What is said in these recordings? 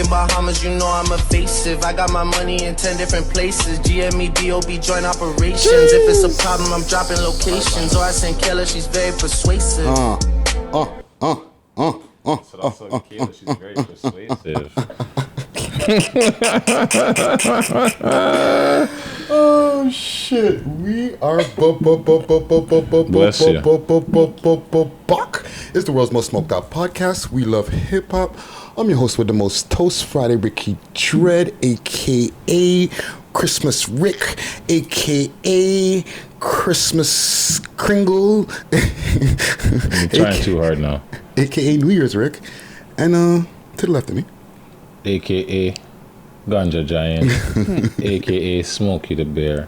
Fucking Bahamas, you know I'm evasive. I got my money in 10 different places. GME, BOB, joint operations. If it's a problem, I'm dropping locations. Or I send Kayla, she's very persuasive. So that's so Kayla, she's very persuasive. Oh shit, we are Buck. It's the world's most smoked out podcast. We love hip hop. I'm your host with the most Toast Friday, Ricky Dred, aka Christmas Rick, aka Christmas Kringle. I'm trying too hard now. Aka New Year's Rick. And to the left of me, AKA Ganja Giant, AKA Smokey the Bear,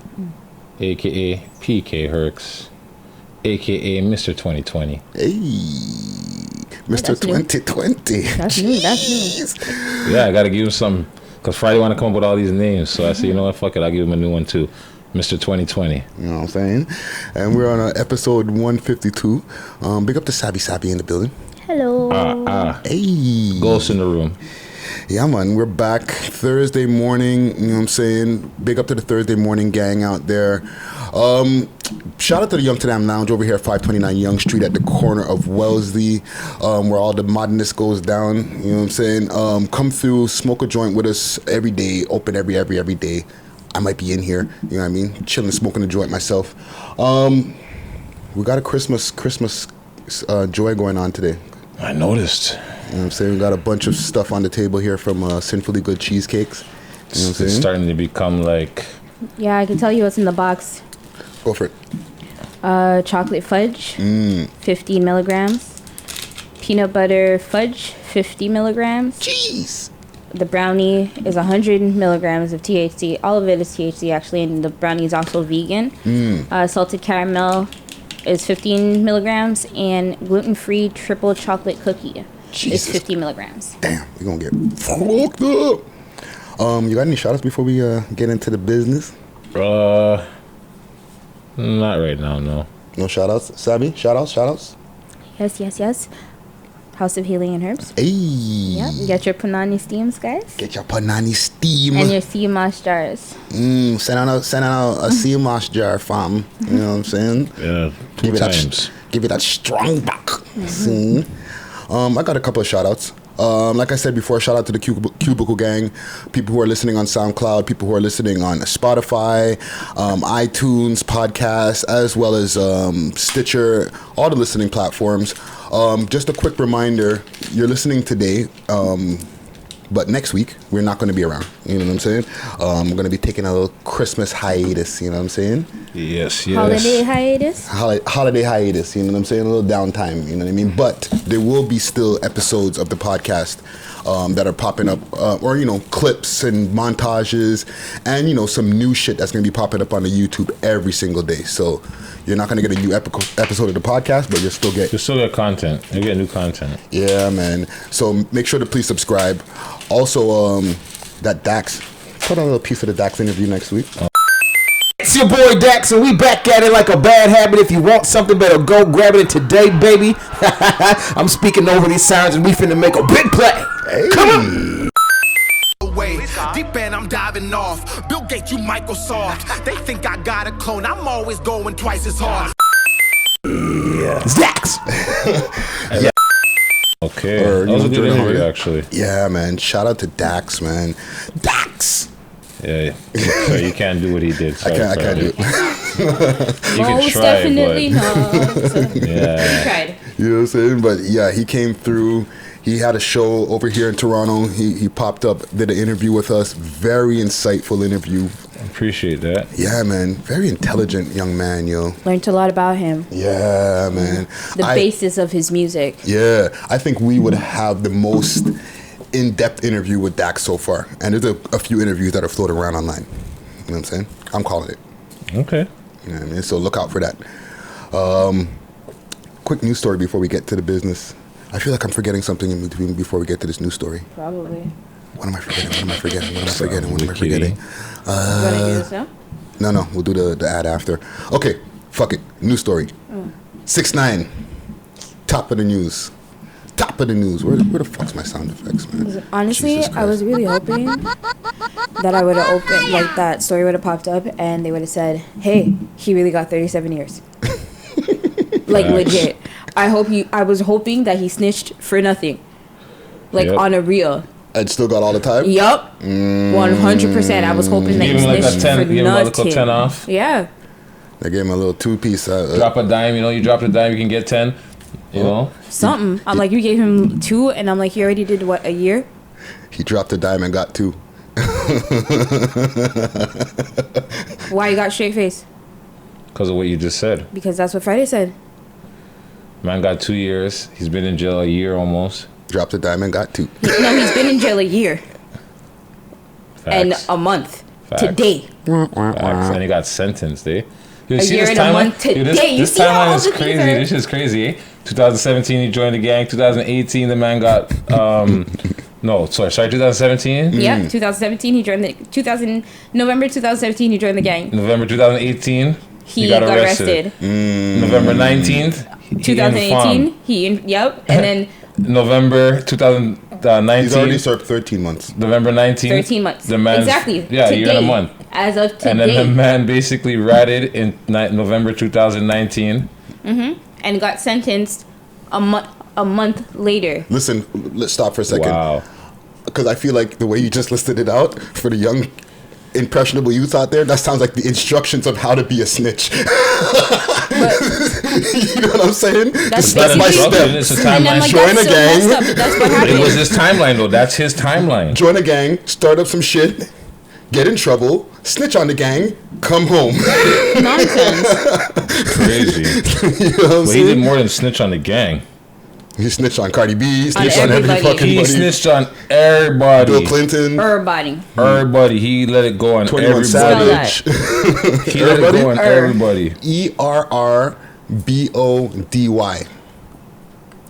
AKA PK Hercs, AKA Mr. 2020. Hey, Mr. 2020. That's new. Yeah, I gotta give him some, because Friday want to come up with all these names. So I said, you know what, fuck it, I'll give him a new one too. Mr. 2020. You know what I'm saying? And we're on episode 152. Big up to Savy in the building. Hello. Hey. Ghost in the room. Yeah, man, we're back Thursday morning. You know what I'm saying? Big up to the Thursday morning gang out there. Shout out to the Young Tadam Lounge over here at 529 Young Street at the corner of Wellesley, where all the madness goes down. You know what I'm saying? Come through, smoke a joint with us every day, open every day. I might be in here, you know what I mean? Chilling, smoking a joint myself. We got a Christmas joy going on today. I noticed. You know what I'm saying? We got a bunch of stuff on the table here from Sinfully Good Cheesecakes. You know what I'm saying? It's starting to become like... Yeah, I can tell you what's in the box. Go for it. Chocolate fudge, 50 milligrams. Peanut butter fudge, 50 milligrams. Jeez. The brownie is 100 milligrams of THC. All of it is THC, actually, and the brownie is also vegan. Salted caramel is 15 milligrams, and gluten-free triple chocolate cookie is 50 milligrams. Damn, we're going to get fucked up. You got any shout-outs before we get into the business? Not right now, no. No shout-outs? Savvy, shout-outs? Yes. House of Healing and Herbs. Hey. Yep. Get your Panani steams, guys. Get your Panani steam. And your sea moss jars. Send out a sea moss jar, fam. You know what I'm saying? Yeah, Give it that strong back. See? I got a couple of shout-outs. Like I said before, shout out to the Cubicle Gang, people who are listening on SoundCloud, people who are listening on Spotify, iTunes, podcasts, as well as Stitcher, all the listening platforms. Just a quick reminder, you're listening today, but next week, we're not going to be around. You know what I'm saying? We're going to be taking a little Christmas hiatus, you know what I'm saying? Yes. Holiday hiatus? Holiday hiatus, you know what I'm saying? A little downtime, you know what I mean? But there will be still episodes of the podcast that are popping up, or, you know, clips and montages, and, you know, some new shit that's going to be popping up on the YouTube every single day. So you're not going to get a new episode of the podcast, but you'll still get content. You get new content. Yeah, man. So make sure to please subscribe. Also, that Dax, put on a little piece of the Dax interview next week. It's your boy Dax, and we back at it like a bad habit. If you want something, better go grab it today, baby. I'm speaking over these sounds, and we finna make a big play. Hey. Come on. Deep end, I'm diving off. Bill Gates, you Microsoft. They think I got a clone. I'm always going twice as hard. Yeah. It's Dax. Yeah. Okay. That was a good interview, actually. Yeah, man. Shout out to Dax, man. Dax. Yeah. So you can't do what he did. I can't do it. You can try, definitely not. Yeah. He tried. You know what I'm saying? But yeah, he came through. He had a show over here in Toronto. He popped up, did an interview with us. Very insightful interview. Appreciate that. Yeah, man. Very intelligent young man, yo. Learned a lot about him. Yeah, man. The basis of his music. Yeah. I think we would have the most in-depth interview with Dax so far. And there's a few interviews that are floating around online. You know what I'm saying? I'm calling it. Okay. You know what I mean? So look out for that. Quick news story before we get to the business. I feel like I'm forgetting something in between before we get to this news story. Probably. What am I forgetting? You want to do this now? No. We'll do the ad after. Okay. Fuck it. News story. 6ix9ine. Top of the news. top of the news. Where the fuck's my sound effects, man? Honestly, Jesus I was Christ. really hoping that I would have opened, like, that story would have popped up and they would have said, hey, he really got 37 years. Like, legit. I was hoping that he snitched for nothing. Like, on a real. I'd still got all the time? Yup. 100%. I was hoping that he Give him like a snitched 10, for give him a little nothing. 10 off. Yeah. They gave him a little 2-piece. Drop a dime, you drop a dime, you can get 10. You know? Something. I'm like, you gave him 2, and I'm like, he already did, what, a year? He dropped a dime and got 2. Why you got straight face? Because of what you just said. Because that's what Friday said. Man got 2 years. He's been in jail a year almost. Dropped a dime and got 2. No, he's been in jail a year Facts. and a month Facts. today. Facts. And he got sentenced, eh? You A see year this and a timeline? month today. You This see how timeline all is the things crazy. are- This is crazy, eh? 2017, he joined the gang. 2018, the man got... no, sorry, 2017? Yeah, 2017, he joined the... November 2017, he joined the gang. November 2018, He got arrested. November 19th, he 2018, yep. And then November 2019. He's already served 13 months. November 19th. 13 months. The man's, Exactly. Yeah, a year and a Today. month. As of today. And then the man basically ratted in November 2019. And got sentenced a month later. Listen, let's stop for a second. Wow. Because I feel like the way you just listed it out for the young, impressionable youth out there, that sounds like the instructions of how to be a snitch. You know what I'm saying? That's Step by basically- step. It's a And I'm timeline. like, Join that's a so gang. messed up, but that's what It happened. was his timeline, though. That's his timeline. Join a gang, start up some shit, get in trouble, snitch on the gang, come home. Nonsense. Crazy. You know what I'm But he saying? did more than snitch on the gang. He snitched on Cardi B, snitched on every everybody. fucking He buddy. snitched on everybody. Bill Clinton, Everybody. Everybody. He let it go on 21 everybody. Savage, He let it go on everybody. ERRBODY.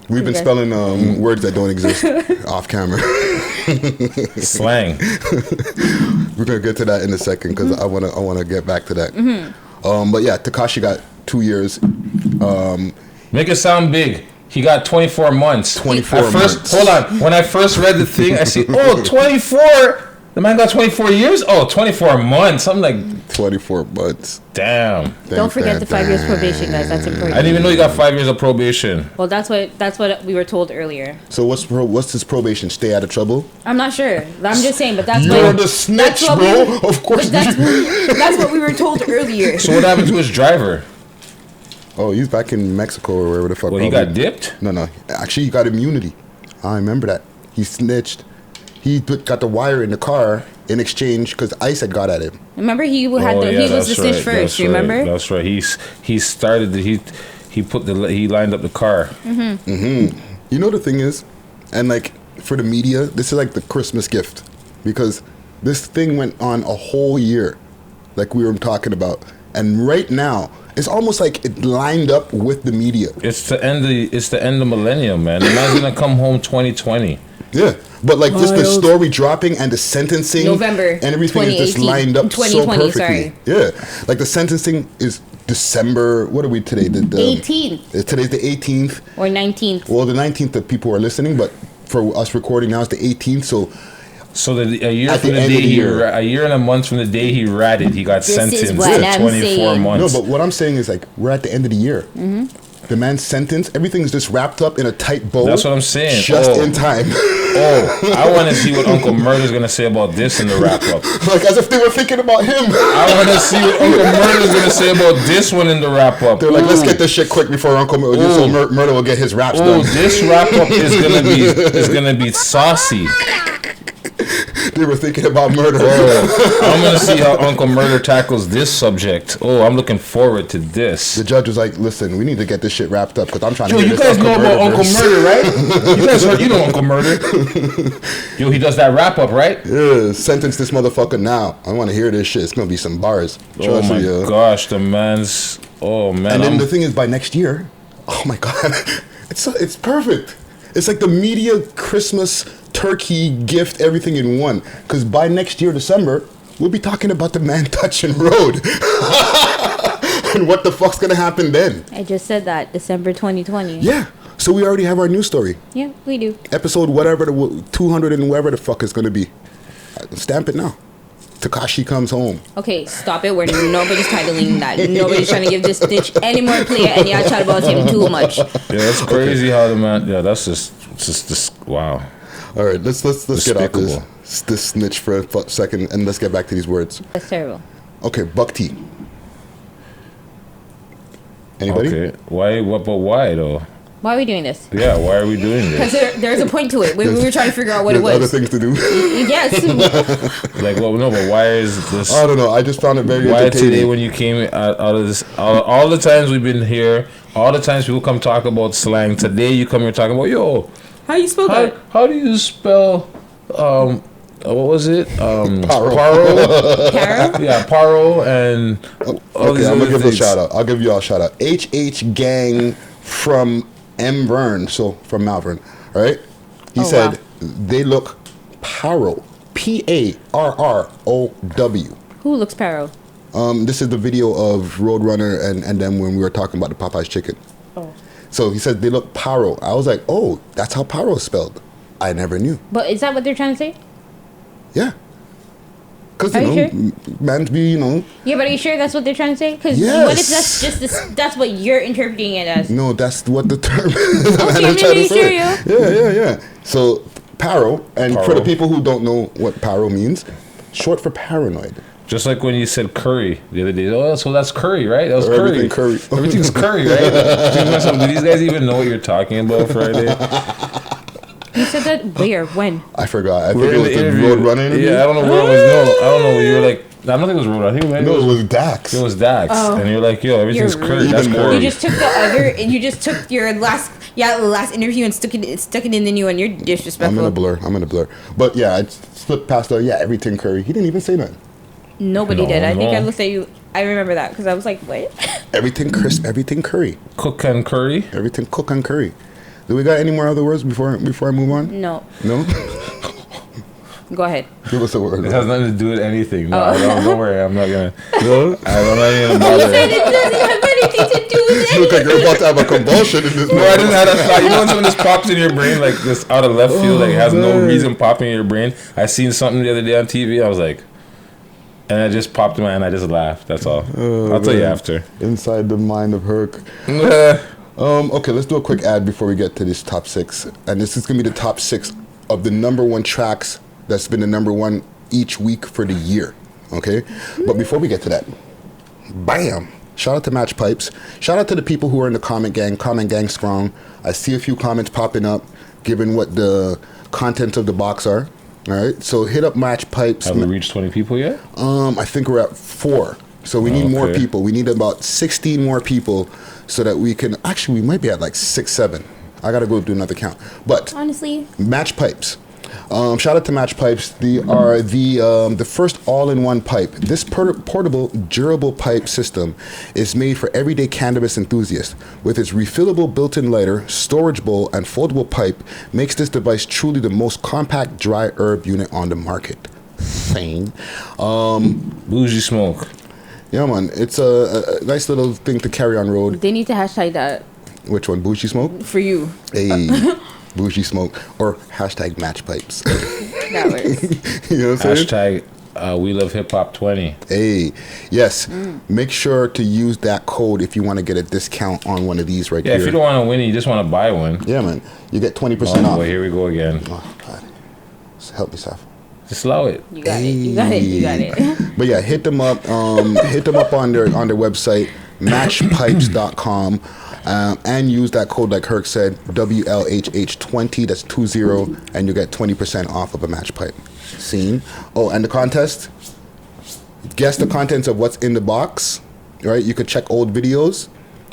We've been Okay. spelling words that don't exist off camera. Slang. We're gonna get to that in a second because I wanna get back to that. But yeah, Tekashi got 2 years. Make it sound big. He got 24 months. 24 At first, months. Hold on. When I first read the thing, I see, 24. The man got 24 years? Oh, 24 months. I'm like, 24 months. damn. Don't forget the 5 years probation, guys. That's important. I didn't even know he got 5 years of probation. Well, that's what we were told earlier. So what's his probation? Stay out of trouble? I'm not sure. I'm just saying, but that's You're what the snitch, what bro. we- Of course. But that's what we were told earlier. So what happened to his driver? Oh, he's back in Mexico or wherever the fuck. Well, he probably. got dipped? No. Actually, he got immunity. I remember that. He snitched. He got the wire in the car in exchange because ICE had got at him. Remember, he was the snitch first. Remember? That's right. He started. He lined up the car. You know the thing is, and like for the media, this is like the Christmas gift because this thing went on a whole year, like we were talking about, and right now it's almost like it lined up with the media. It's the end of millennium, man. The man's gonna come home 2020. Yeah, but like just the Wild. story dropping and the sentencing, November and everything is just 2018 lined up so 2020, perfectly. sorry. Yeah, like the sentencing is December. What are we today? The 18th Today's the 18th. or 19th. Well, the 19th that people are listening, but for us recording now, it's the 18th. So So a year At from the the end day of the year. a year and a month from the day he ratted, he got This is sentenced what to I'm 24 saying. months. no, but what I'm saying is like we're at the end of the year. The man's sentence, everything's just wrapped up in a tight bow. That's what I'm saying. Just Oh. in time. Oh, I want to see what Uncle Murder's gonna say about this in the wrap up. Like as if they were thinking about him. I want to see what Uncle Murder's gonna say about this one in the wrap up. They're like, let's get this shit quick before Uncle so Murder will get his raps Oh, done. this wrap up is gonna be saucy. They were thinking about murder. Oh, I'm gonna see how Uncle Murder tackles this subject. Oh, I'm looking forward to this. The judge was like, listen, we need to get this shit wrapped up because I'm trying to Yo, get you this guys know about Uncle verse." Murder, right? You guys heard, you know Uncle Murder. Yo, he does that wrap up, right? Yeah, sentence this motherfucker now. I want to hear this shit. It's gonna be some bars. Oh Trust my me, yo. gosh, the man's. Oh man, And then I'm- the thing is, by next year, oh my god, it's perfect. It's like the media Christmas turkey gift, everything in one. Because by next year, December, we'll be talking about the man touching road. And what the fuck's gonna happen then? I just said that December 2020. Yeah, So we already have our news story. Yeah, we do. Episode whatever, 200 and whatever the fuck is going to be. Stamp it now. Tekashi comes home. Okay, stop it. Nobody's titling that. Nobody's trying to give this snitch any more play, and y'all chat about him too much. Yeah, that's crazy how the man. Yeah, that's just wow. All right, let's get off this snitch for a second, and let's get back to these words. That's terrible. Okay, Buck T. Anybody? Okay, why? What? But why though? Why are we doing this? Yeah, why are we doing this? Because there's a point to it. We were trying to figure out what it was. Other things to do. Yes. Like, well, no, but why is this? I don't know. I just found it very Why entertaining. today when you came out of this? All the times we've been here, all the times people come talk about slang. Today you come here talking about How you spell that? How do you spell? What was it? Paro. Paro? Yeah, Paro and. Okay, I'm gonna give a shout out. I'll give you all a shout out. HH Gang from M. Vern, so from Malvern, right? He said they look Paro. Parrow. Who looks Paro? This is the video of Roadrunner and then when we were talking about the Popeye's chicken. Oh. So he said they look Paro. I was like, oh, that's how Paro is spelled. I never knew. But is that what they're trying to say? Yeah. Because, Are you sure? man's be, Yeah, but are you sure that's what they're trying to say? Because Yes. what if that's just that's what you're interpreting it as? no, that's what the term is. Okay, I'm trying to sure, say. yeah. Yeah. So, Paro, and for Paro. the people who don't know what Paro means, short for paranoid. Just like when you said curry the other day. Oh, so that's curry, right? That was curry. Everything curry. Everything's curry, right? Do these guys even know what you're talking about Friday? You said that where? When? I forgot. I think We're it in was the the interview. Roadrunner interview. Yeah, I don't know where it was. No, I don't know. You were like, I don't think it was Roadrunner. I think No, it was Dax. it was Dax. Oh. And you're like, yo, everything's You're curry. rude. That's Even more. curry. You just took you just took your last interview and stuck it in the new one. You're disrespectful. I'm in a blur. But yeah, I slipped past everything curry. He didn't even say nothing. Nobody No, did. I think I no. looked at you. I remember that because I was like, what? Everything crisp, everything curry. Cook and curry. Everything cook and curry. Do we got any more other words before I move on? No. No? Go ahead. Give us a word. It has nothing to do with anything. No, don't worry. I'm not going to. No? I'm not even You bother. said it doesn't have anything to do with You look like anything. you're about to have a convulsion in this No, I didn't have that thought. You know when something just pops in your brain, like this out of left field, like has no reason popping in your brain? I seen something the other day on TV. I was like, and it just popped in my hand. I just laughed. That's all. I'll tell you after. Inside the mind of Herc. Okay, let's do a quick ad before we get to this top 6. And this is going to be the top 6 of the number 1 tracks that's been the number 1 each week for the year. Okay? But before we get to that, bam! Shout out to Match Pipes. Shout out to the people who are in the comment gang strong. I see a few comments popping up, given what the contents of the box are. All right? So hit up Match Pipes. Have we reached 20 people yet? I think we're at 4. So we need more Okay. people. We need about 16 more people so that we can... Actually, we might be at like 6, 7. I got to go do another count. But Honestly, Match Pipes. Shout out to Match Pipes. They are the first all-in-one pipe. This portable, durable pipe system is made for everyday cannabis enthusiasts. With its refillable built-in lighter, storage bowl, and foldable pipe, makes this device truly the most compact dry herb unit on the market. Same. Bougie smoke. Yeah, man. It's a nice little thing to carry on road. they need to hashtag that Which one? Bougie smoke? for you. Hey, bougie smoke. Or hashtag match pipes. That works. You know what I'm saying? Hashtag we love hip hop 20. Hey, yes. Make sure to use that code if you want to get a discount on one of these right Yeah, here. if you don't want to win it, you just want to buy one. Yeah, man. You get 20% Oh off. boy, here we go again. Oh, God. Help me, Saf. Just allow it. You got it. You got it. You got it. But yeah, hit them up. Hit them up on their website, matchpipes.com, and use that code like Herc said, WLHH20. That's 20, and you get 20% off of a match pipe. Seen? Oh, and the contest. Guess the contents of what's in the box. Right? You could check old videos,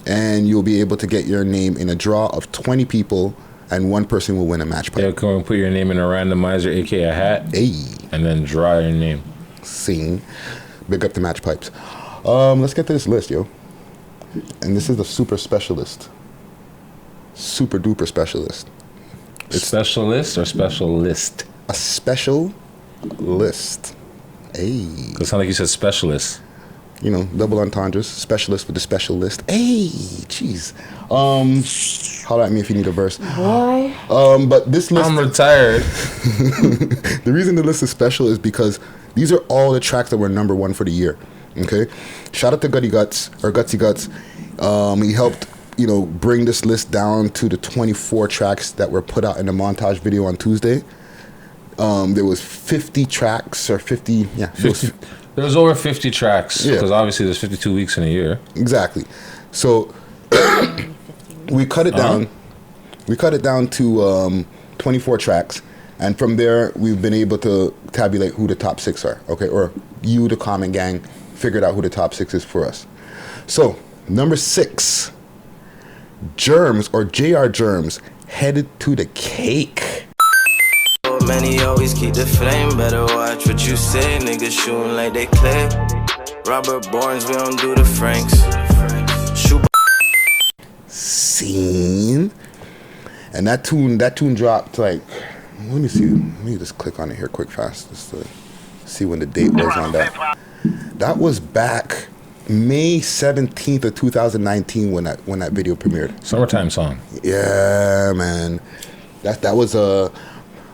and you'll be able to get your name in a draw of 20 people, and one person will win a match pipe. Yeah, come and put your name in a randomizer, aka a hat, Hey. and then draw your name. Scene. Big up the match pipes. Let's get to this list, yo. And this is the super specialist. Super duper specialist. Specialist or specialist? A special list. Hey. It sounds like you said specialist. You know, double entendres, specialist with the special list. Hey, jeez. Holler at me if you need a verse. Boy. But this list... I'm retired. The reason the list is special is because these are all the tracks that were number 1 for the year. Okay? Shout out to Gutsy Guts. He helped, you know, bring this list down to the 24 tracks that were put out in the montage video on Tuesday. There was 50 tracks or 50... Yeah, 50. There was over 50 tracks because obviously there's 52 weeks in a year. Exactly. So we cut it down. We cut it down to 24 tracks, and from there we've been able to tabulate who the top 6 are. Okay, or you, the Common Gang, figured out who the top 6 is for us. So number 6, Germs or JR Germs, Headed to the Cake. Many always keep the flame, better watch what you say. Niggas shooting like they clay. Robert Barnes, we don't do the Franks. Shoot. Scene. And that tune dropped like, let me see. Let me just click on it here quick fast just to see when the date was on that. That was back May 17th of 2019 when that video premiered. Summertime song. Yeah, man. That was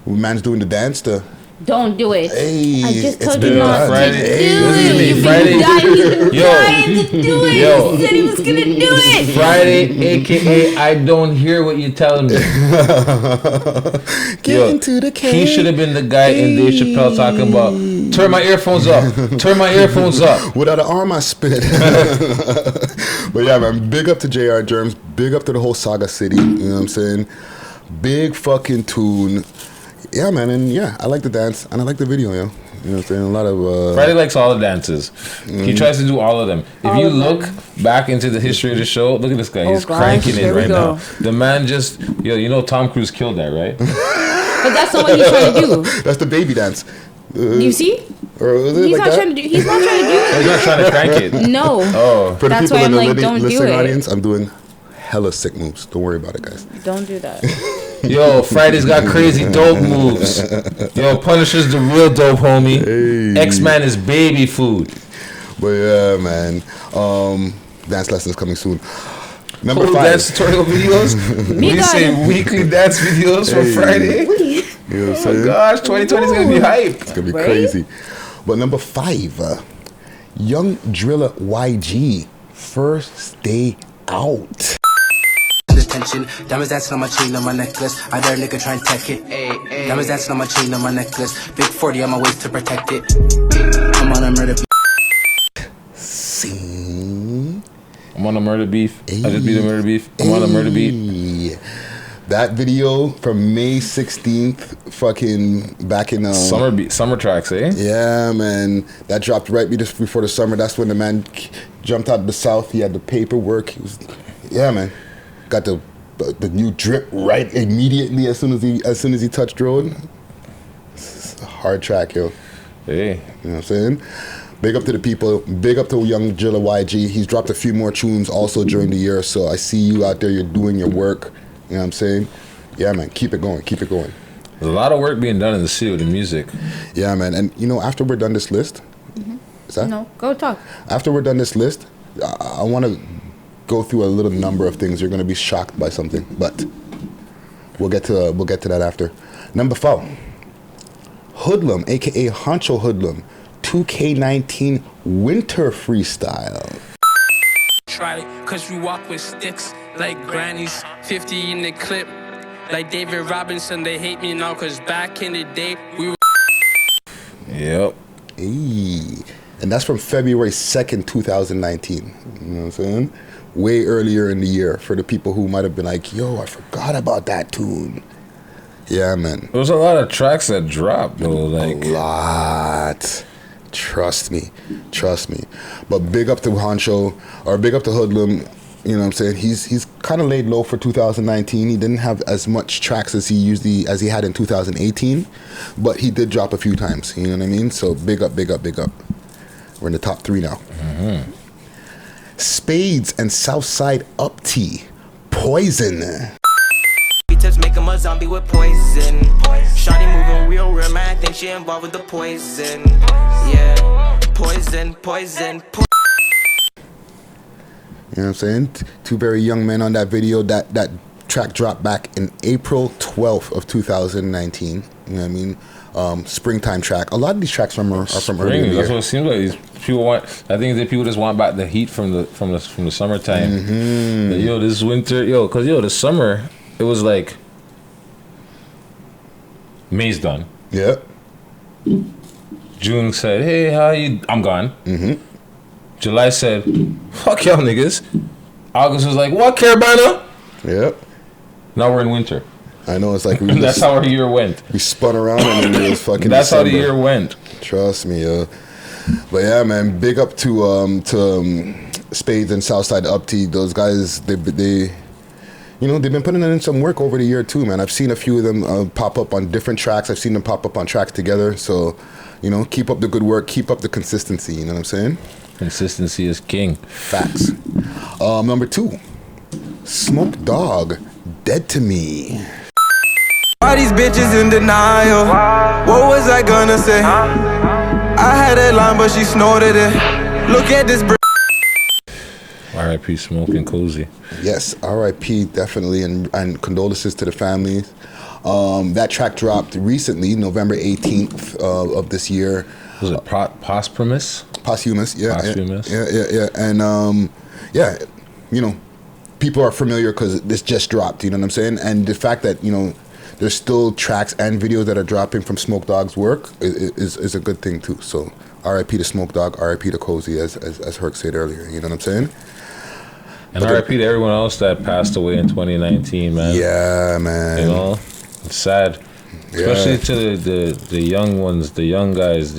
man's doing the dance to. Don't do it. Hey, I just it's told been you not Friday. to do Hey, it. You've Friday. been dying Yo. to do it. Yo. He said he was gonna do it. Friday, aka I don't hear what you're telling me. Get into the cake. He should have been the guy in Dave Chappelle talking about turn my earphones up. Turn my earphones up. Without an arm, I spit. But yeah, man, big up to JR Germs. Big up to the whole Saga City. You know what I'm saying? Big fucking tune. Yeah, man, and yeah, I like the dance and I like the video, yo. You know what I'm saying? A lot of Friday likes all the dances. He tries to do all of them. If you look back into the history of the show, look at this guy. He's gosh, cranking it here we right go. now. The man just, you know, Tom Cruise killed that, right? But that's not what he's trying to do. that's the baby dance. You see? Or is it He's like not that? trying to do. He's not trying to do it. He's not trying to crank it. No. Oh, For the That's people why in I'm the like, don't do listening it. audience, I'm doing hella sick moves. Don't worry about it, guys. Don't do that. yo, Friday's got crazy dope moves. Yo, Punisher's the real dope, homie. Hey. X-Man is baby food. But yeah, man. Dance lessons coming soon. Number Cool 5. dance tutorial videos. We got say it. weekly dance videos for Friday. You know what I'm saying? Oh gosh, 2020 is gonna be hype. It's gonna be Right? crazy. But number 5, Young Driller YG, First Day Out. Attention, diamonds dancing on my chain, on my necklace. I dare a nigga try and tech it. Diamonds dancing on my chain, on my necklace. Big 40 on my waist to protect it. I'm on a murder. Sing. I'm on a murder beef. I just beat a murder beef. I'm on a murder beat. Hey. That video from May 16th, fucking back in Summer tracks, eh? yeah, man. That dropped right just before the summer. That's when the man jumped out of the south. He had the paperwork. He was, yeah, man. Got the new drip right immediately as soon as he touched road. It's a hard track, yo. Hey. You know what I'm saying? Big up to the people. Big up to Young Driller YG. He's dropped a few more tunes also during the year. So I see you out there. You're doing your work. You know what I'm saying? Yeah, man. Keep it going. Keep it going. There's a lot of work being done in the city with the music. Yeah, man. And you know, after we're done this list, is that? No, go talk. After we're done this list, I want to go through a little number of things. You're gonna be shocked by something, but we'll get to that after. Number 4, Hoodlum, aka Honcho Hoodlum, 2K19 Winter Freestyle. Try it, cause we walk with sticks like grannies. 50 in the clip, like David Robinson. They hate me now, cause back in the day, we were. Yep. Hey. And that's from February 2nd, 2019. You know what I'm saying? Way earlier in the year for the people who might have been like, yo, I forgot about that tune. Yeah, man. There was a lot of tracks that dropped, though. Like A lot. Trust me. But big up to Honcho, or big up to Hoodlum. You know what I'm saying? He's kind of laid low for 2019. He didn't have as much tracks as he had in 2018, but he did drop a few times. You know what I mean? So big up. We're in the top 3 now. Mm-hmm. Spades and Southside Up Tea, Poison. Just make him a zombie with poison. Shawty moving real man. I think she involved with the poison. Yeah, poison. You know what I'm saying? Two very young men on that video. That track dropped back in April 12th of 2019. You know what I mean? Springtime track. A lot of these tracks are from earlier in the year. That's what it seems like. These people want. I think that people just want back the heat from the summertime. Mm-hmm. Like, yo, this winter, because the summer, it was like May's done. Yeah. June said, "Hey, how you?" I'm gone. Mm-hmm. July said, "Fuck y'all niggas." August was like, "What, Carabana?" Yep. Now we're in winter. I know, it's like that's how our year went. We spun around and then it was fucking. That's December. how the year went. Trust me, yo. But yeah, man, big up to Spades and Southside Upti. Those guys, they they've been putting in some work over the year too, man. I've seen a few of them pop up on different tracks. I've seen them pop up on tracks together. So, keep up the good work, keep up the consistency. You know what I'm saying? Consistency is king. Facts. Number 2, Smoke Dogg, Dead to Me. Why these bitches in denial? What was I gonna say? I had that line, but she snorted it. Look at this. R.I.P. Smoke and Cozy. Yes, R.I.P. definitely, and condolences to the families. That track dropped recently, November 18th of this year. Was it posthumous? Posthumous, yeah. Posthumous. Yeah. And people are familiar because this just dropped. You know what I'm saying? And the fact that there's still tracks and videos that are dropping from Smoke Dogg's work is a good thing too. So R.I.P. to Smoke Dogg, R.I.P. to Cozy, as Hercs said earlier. You know what I'm saying? And R.I.P. to everyone else that passed away in 2019, man. Yeah, man. It's sad. Yeah. Especially to the young ones, the young guys,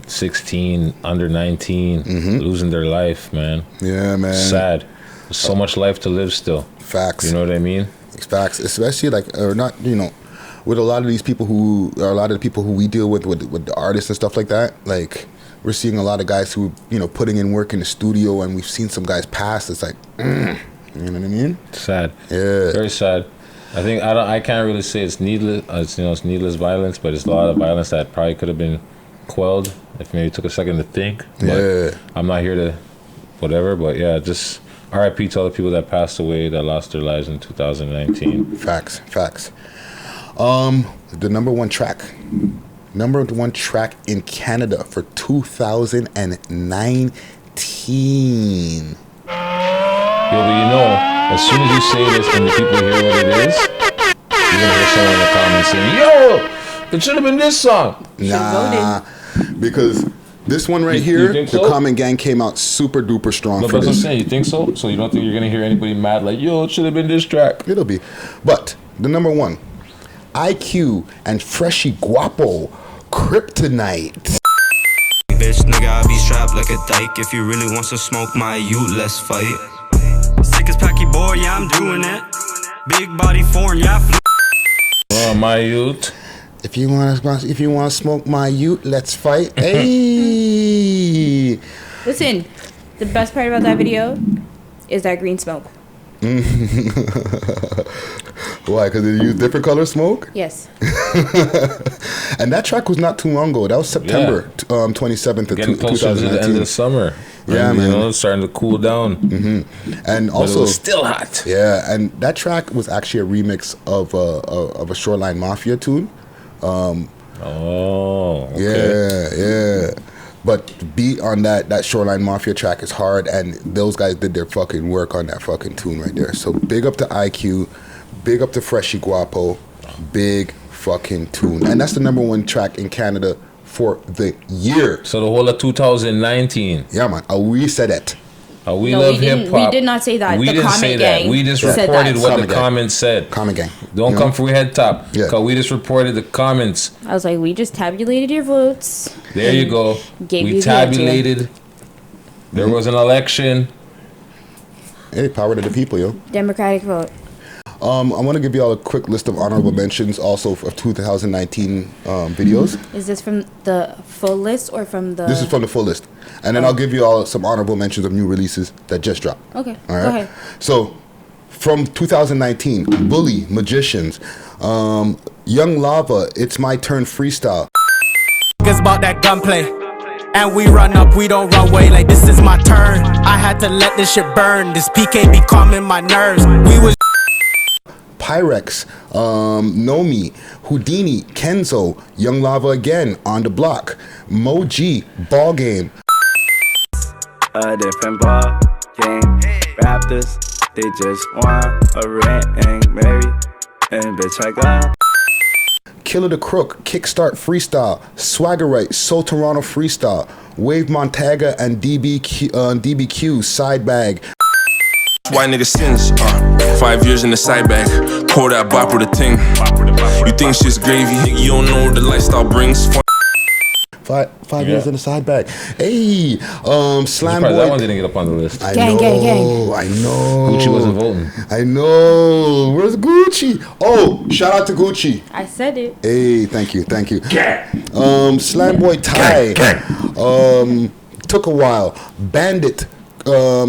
16, under 19, losing their life, man. Yeah, man. Sad. There's so much life to live still. Facts. You know what I mean? Facts. Especially with a lot of these people a lot of the people who we deal with the artists and stuff like that, like we're seeing a lot of guys who, putting in work in the studio, and we've seen some guys pass. It's like, you know what I mean? Sad. Yeah. Very sad. I think I can't really say it's needless. It's needless violence, but it's a lot of violence that probably could have been quelled if maybe took a second to think. But yeah. I'm not here to whatever, but yeah, just R.I.P. to all the people that passed away, that lost their lives in 2019. Facts. The number one track in Canada for 2019. Yo, but as soon as you say this and the people hear what it is, you're gonna hear someone in the comments saying, "Yo, it should have been this song." Nah, because this one right here, think the so? Common Gang came out super duper strong No, for but that's what I'm this. saying. You think so? So you don't think you're gonna hear anybody mad like, "Yo, it should have been this track"? It'll be. But the number one, IQ and Freshie Guapo, Kryptonite. Bitch, nigga, I be strapped like a dyke. If you really want to smoke my youth, let's fight. Sick as Packy boy, yeah, I'm doing it. Big body foreign, yeah. My youth. If you want to smoke my youth, let's fight. Hey. Listen, the best part about that video is that green smoke. Why? Because they use different color smoke? Yes. And that track was not too long ago. That was September 27th of Getting closer to the end of the summer. Yeah, man. It's starting to cool down. And also, it was still hot. Yeah, and that track was actually a remix of a Shoreline Mafia tune. Okay. Yeah. But the beat on that Shoreline Mafia track is hard, and those guys did their fucking work on that fucking tune right there. So big up to IQ, big up to Freshie Guapo, big fucking tune. And that's the number one track in Canada for the year. So the whole of 2019. Yeah, man. We said it. We No, love we didn't- hip hop. we did not say that. We The didn't comment say gang that. We just said reported that. what Comment the gang. comments said. Comment Gang. Don't come for your head top. Yeah. Because we just reported the comments. I was like, we just tabulated your votes. There you go. Gave We you the answer. tabulated. There was an election. Hey, power to the people, yo. Democratic vote. I want to give you all a quick list of honorable mentions also of 2019 videos. Is this from the full list or from the... This is from the full list. And then I'll give you all some honorable mentions of new releases that just dropped. Okay, All right? go ahead. So, from 2019, Bully, Magicians, Young Lava, It's My Turn Freestyle. It's about that gunplay. And we run up, we don't run away, like this is my turn. I had to let this shit burn. This PK be calming my nerves. We was Pyrex, Nomi, Houdini, Kenzo, Young Lava again on the block, Moji, Ball Game. A different ball game. Raptors, they just want a ring, Mary, and bitch I got. Killer the Crook, Kickstart Freestyle, Swaggerite, Soul Toronto Freestyle, Wave Montaga and DBQ, Side Bag. Why nigga sins? 5 years in the side bag. Pour that bop with a ting. You think shit's gravy? You don't know what the lifestyle brings. Five years in the side bag. Hey, Slam Boy. That one didn't get up on the list. Gang. I know. Gucci wasn't voting. I know. Where's Gucci? Oh, shout out to Gucci. I said it. Hey, thank you. Slam Boy Ty. Took a while. Bandit.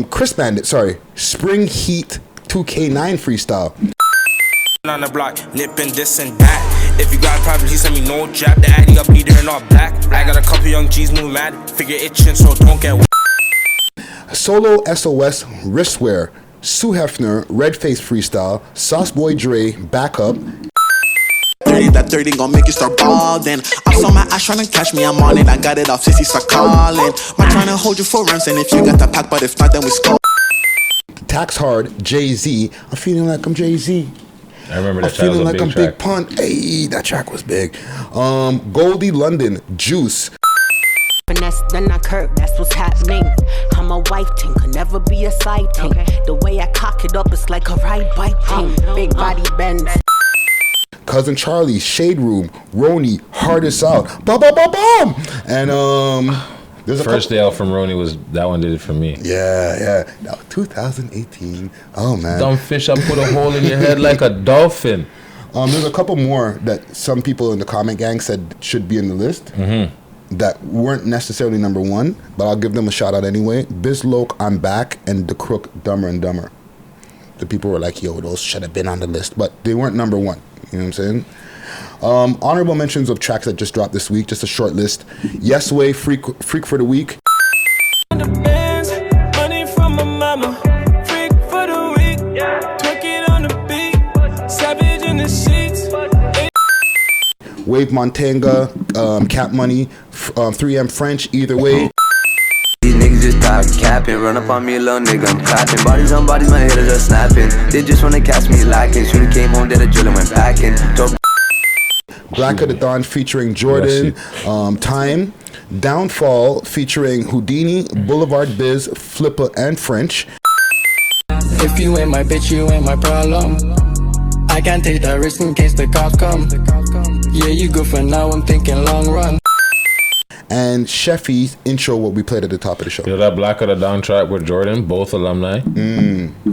Chris Bandit. Sorry. Spring Heat 2K9 freestyle. on the block, nipping this and that. If you got problems, you send me no jab. The addy up leader and all black. I got a couple young G's move mad. Figure itching, so don't get. Solo SOS wristwear. Sue Hefner, Red Face Freestyle, Sauce Boy Dre, Backup. 30, that 30 gon' make you start ballin'. I saw my ass tryna catch me, I'm on it. I got it off, sissy, start callin'. Might tryna hold you for runs, and if you got the pack, but if not, then we score. Tax Hard, Jay-Z. I'm feeling like I'm Jay-Z. I remember that. I'm feeling like I'm Big Pun. Hey, that track was big. Goldie London, Juice. Finesse, then I curve, that's what's happening. I'm a wife ting, could never be a side ting. The way I cock it up, it's like a ride bike ting. Big body bends. Cousin Charlie, Shade Room, Roni, Hardest Out, bum. And there's a first day out from Roni was that one did it for me. Yeah. No, 2018. Oh man. Dumb fish, I put a hole in your head like a dolphin. There's a couple more that some people in the comment gang said should be in the list. Mm-hmm. That weren't necessarily number one, but I'll give them a shout out anyway. Bizz Loke, I'm Back, and The Crook, Dumber and Dumber. The people were like, yo, those should have been on the list, but they weren't number one. You know what I'm saying? Honorable mentions of tracks that just dropped this week, just a short list. Yes Way, Freak for the Week. Money from my mama, freak for the week. Twerk it on the beat, savage in the sheets. Wave Montanga, Cap Money, 3M French, Either Way. These niggas just stop capping. Run up on me, a little nigga, I'm clapping. Bodies on bodies, my hitters are snapping. They just wanna catch me lacking. Shooter came home, did a drill and went packing. Black of the Dawn featuring Jordan, Time. Downfall featuring Houdini, Boulevard Bizz, Flipper, and French. If you ain't my bitch, you ain't my problem. I can't take that risk in case the cops come. Yeah, you good for now, I'm thinking long run. And Sheffy's intro, what we played at the top of the show. You know that Black of the Dawn track with Jordan, both alumni.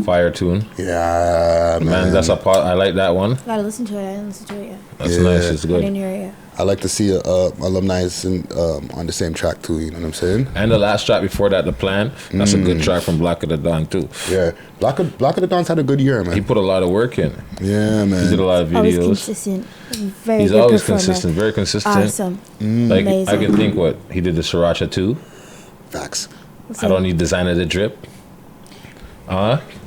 Fire tune. Yeah, man. That's a part. I like that one. Gotta listen to it. I didn't listen to it yet. That's nice. It's good. I didn't hear it yet. I like to see alumni on the same track too. You know what I'm saying? And the last track before that, The Plan. That's a good track from Black of the Dawn too. Yeah, Black of the Dawn's had a good year, man. He put a lot of work in. Yeah, man. He did a lot of videos. Always consistent. Very He's good always performer. consistent. Very consistent. Awesome. Like Amazing. I can think what he did the Sriracha too. Facts. I don't need designer to drip.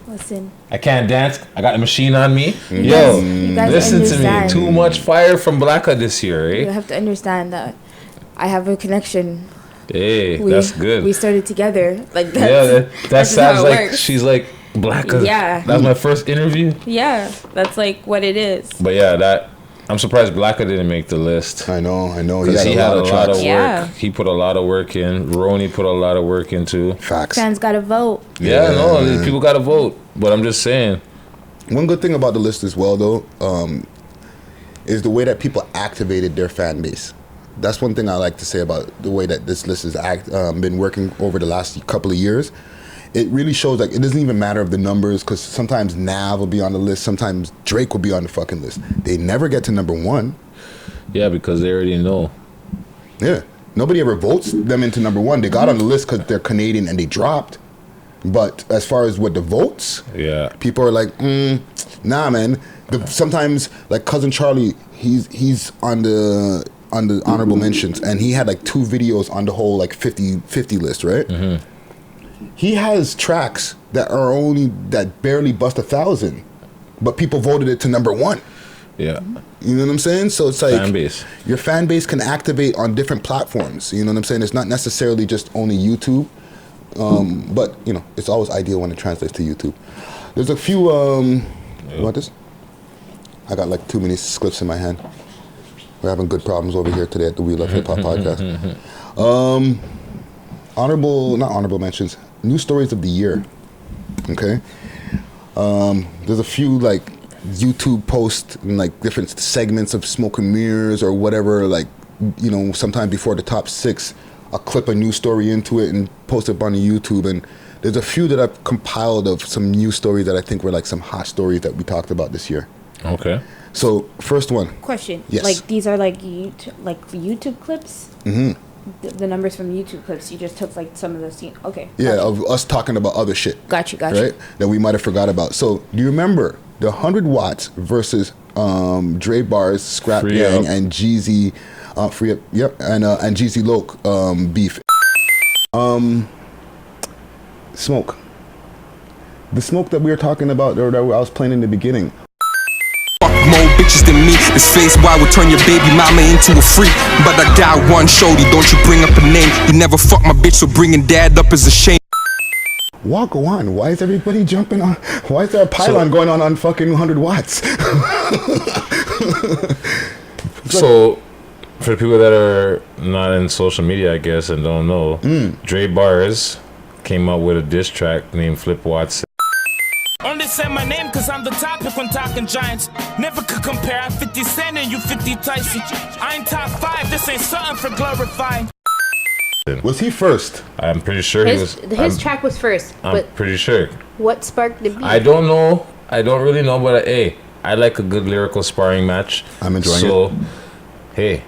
Listen. I can't dance. I got the machine on me. You guys Listen to understand. me. Too much fire from Blacka this year, eh? You have to understand that I have a connection. Hey, that's good. We started together. Like that that sounds like she's like Blacka. Yeah. That's my first interview. Yeah, that's like what it is. But yeah, I'm surprised Blacka didn't make the list. I know. Because he had a lot of work. Yeah. He put a lot of work in. Roni put a lot of work into. Facts. Fans gotta vote. Yeah, no, people gotta vote. But I'm just saying. One good thing about the list as well, though, is the way that people activated their fan base. That's one thing I like to say about the way that this list has been working over the last couple of years. It really shows like it doesn't even matter of the numbers, because sometimes Nav will be on the list, sometimes Drake will be on the fucking list. They never get to number one. Yeah, because they already know. Yeah, nobody ever votes them into number one. They got on the list because they're Canadian and they dropped. But as far as what the votes, people are like, nah, man. Sometimes like Cousin Charlie, he's on the on the honorable mentions, and he had like 2 videos on the whole like 50 list, right? He has tracks that barely bust 1,000, but people voted it to number 1. Yeah. You know what I'm saying? So it's like Fan base. Your fan base can activate on different platforms. You know what I'm saying? It's not necessarily just only YouTube, but you know, it's always ideal when it translates to YouTube. There's a few. You want this? I got like too many clips in my hand. We're having good problems over here today at the We Love Hip Hop podcast. Not honorable mentions. News stories of the year. Okay. There's a few like YouTube posts and like different segments of Smoke and Mirrors or whatever. Like, you know, sometime before the top 6, I'll clip a news story into it and post it up on YouTube. And there's a few that I've compiled of some news stories that I think were like some hot stories that we talked about this year. Okay. So first one. Question. Yes. Like these are like YouTube clips. The numbers from YouTube clips. You just took like some of the scene. Okay. Yeah, of us talking about other shit. Got you. Right? That we might have forgot about. So do you remember the 100 Watts versus Dre Bars, Scrap Free Gang, Up. and Jeezy, Free Up, yep, and Jeezy Loke beef. Smoke. The smoke that we were talking about, or that I was playing in the beginning. More bitches than me. This face why would turn your baby mama into a freak. But I got one shorty, don't you bring up a name. You never fuck my bitch, so bringing dad up is a shame. Walk on. Why is everybody jumping on? Why is there a pylon going on fucking 100 Watts? So, for the people that are not in social media, I guess, and don't know, Dre Bars came up with a diss track named Flip Watts. Only say my name cause I'm the topic when talking giants. Never could compare, I'm 50 Cent and you 50 Tyson. I ain't top 5, this ain't something for glorifying. Was he first? I'm pretty sure he was. His track was first. I'm But pretty sure. what sparked the beat? I don't know. I don't really know, but hey, I like a good lyrical sparring match. I'm enjoying so, it. Hey,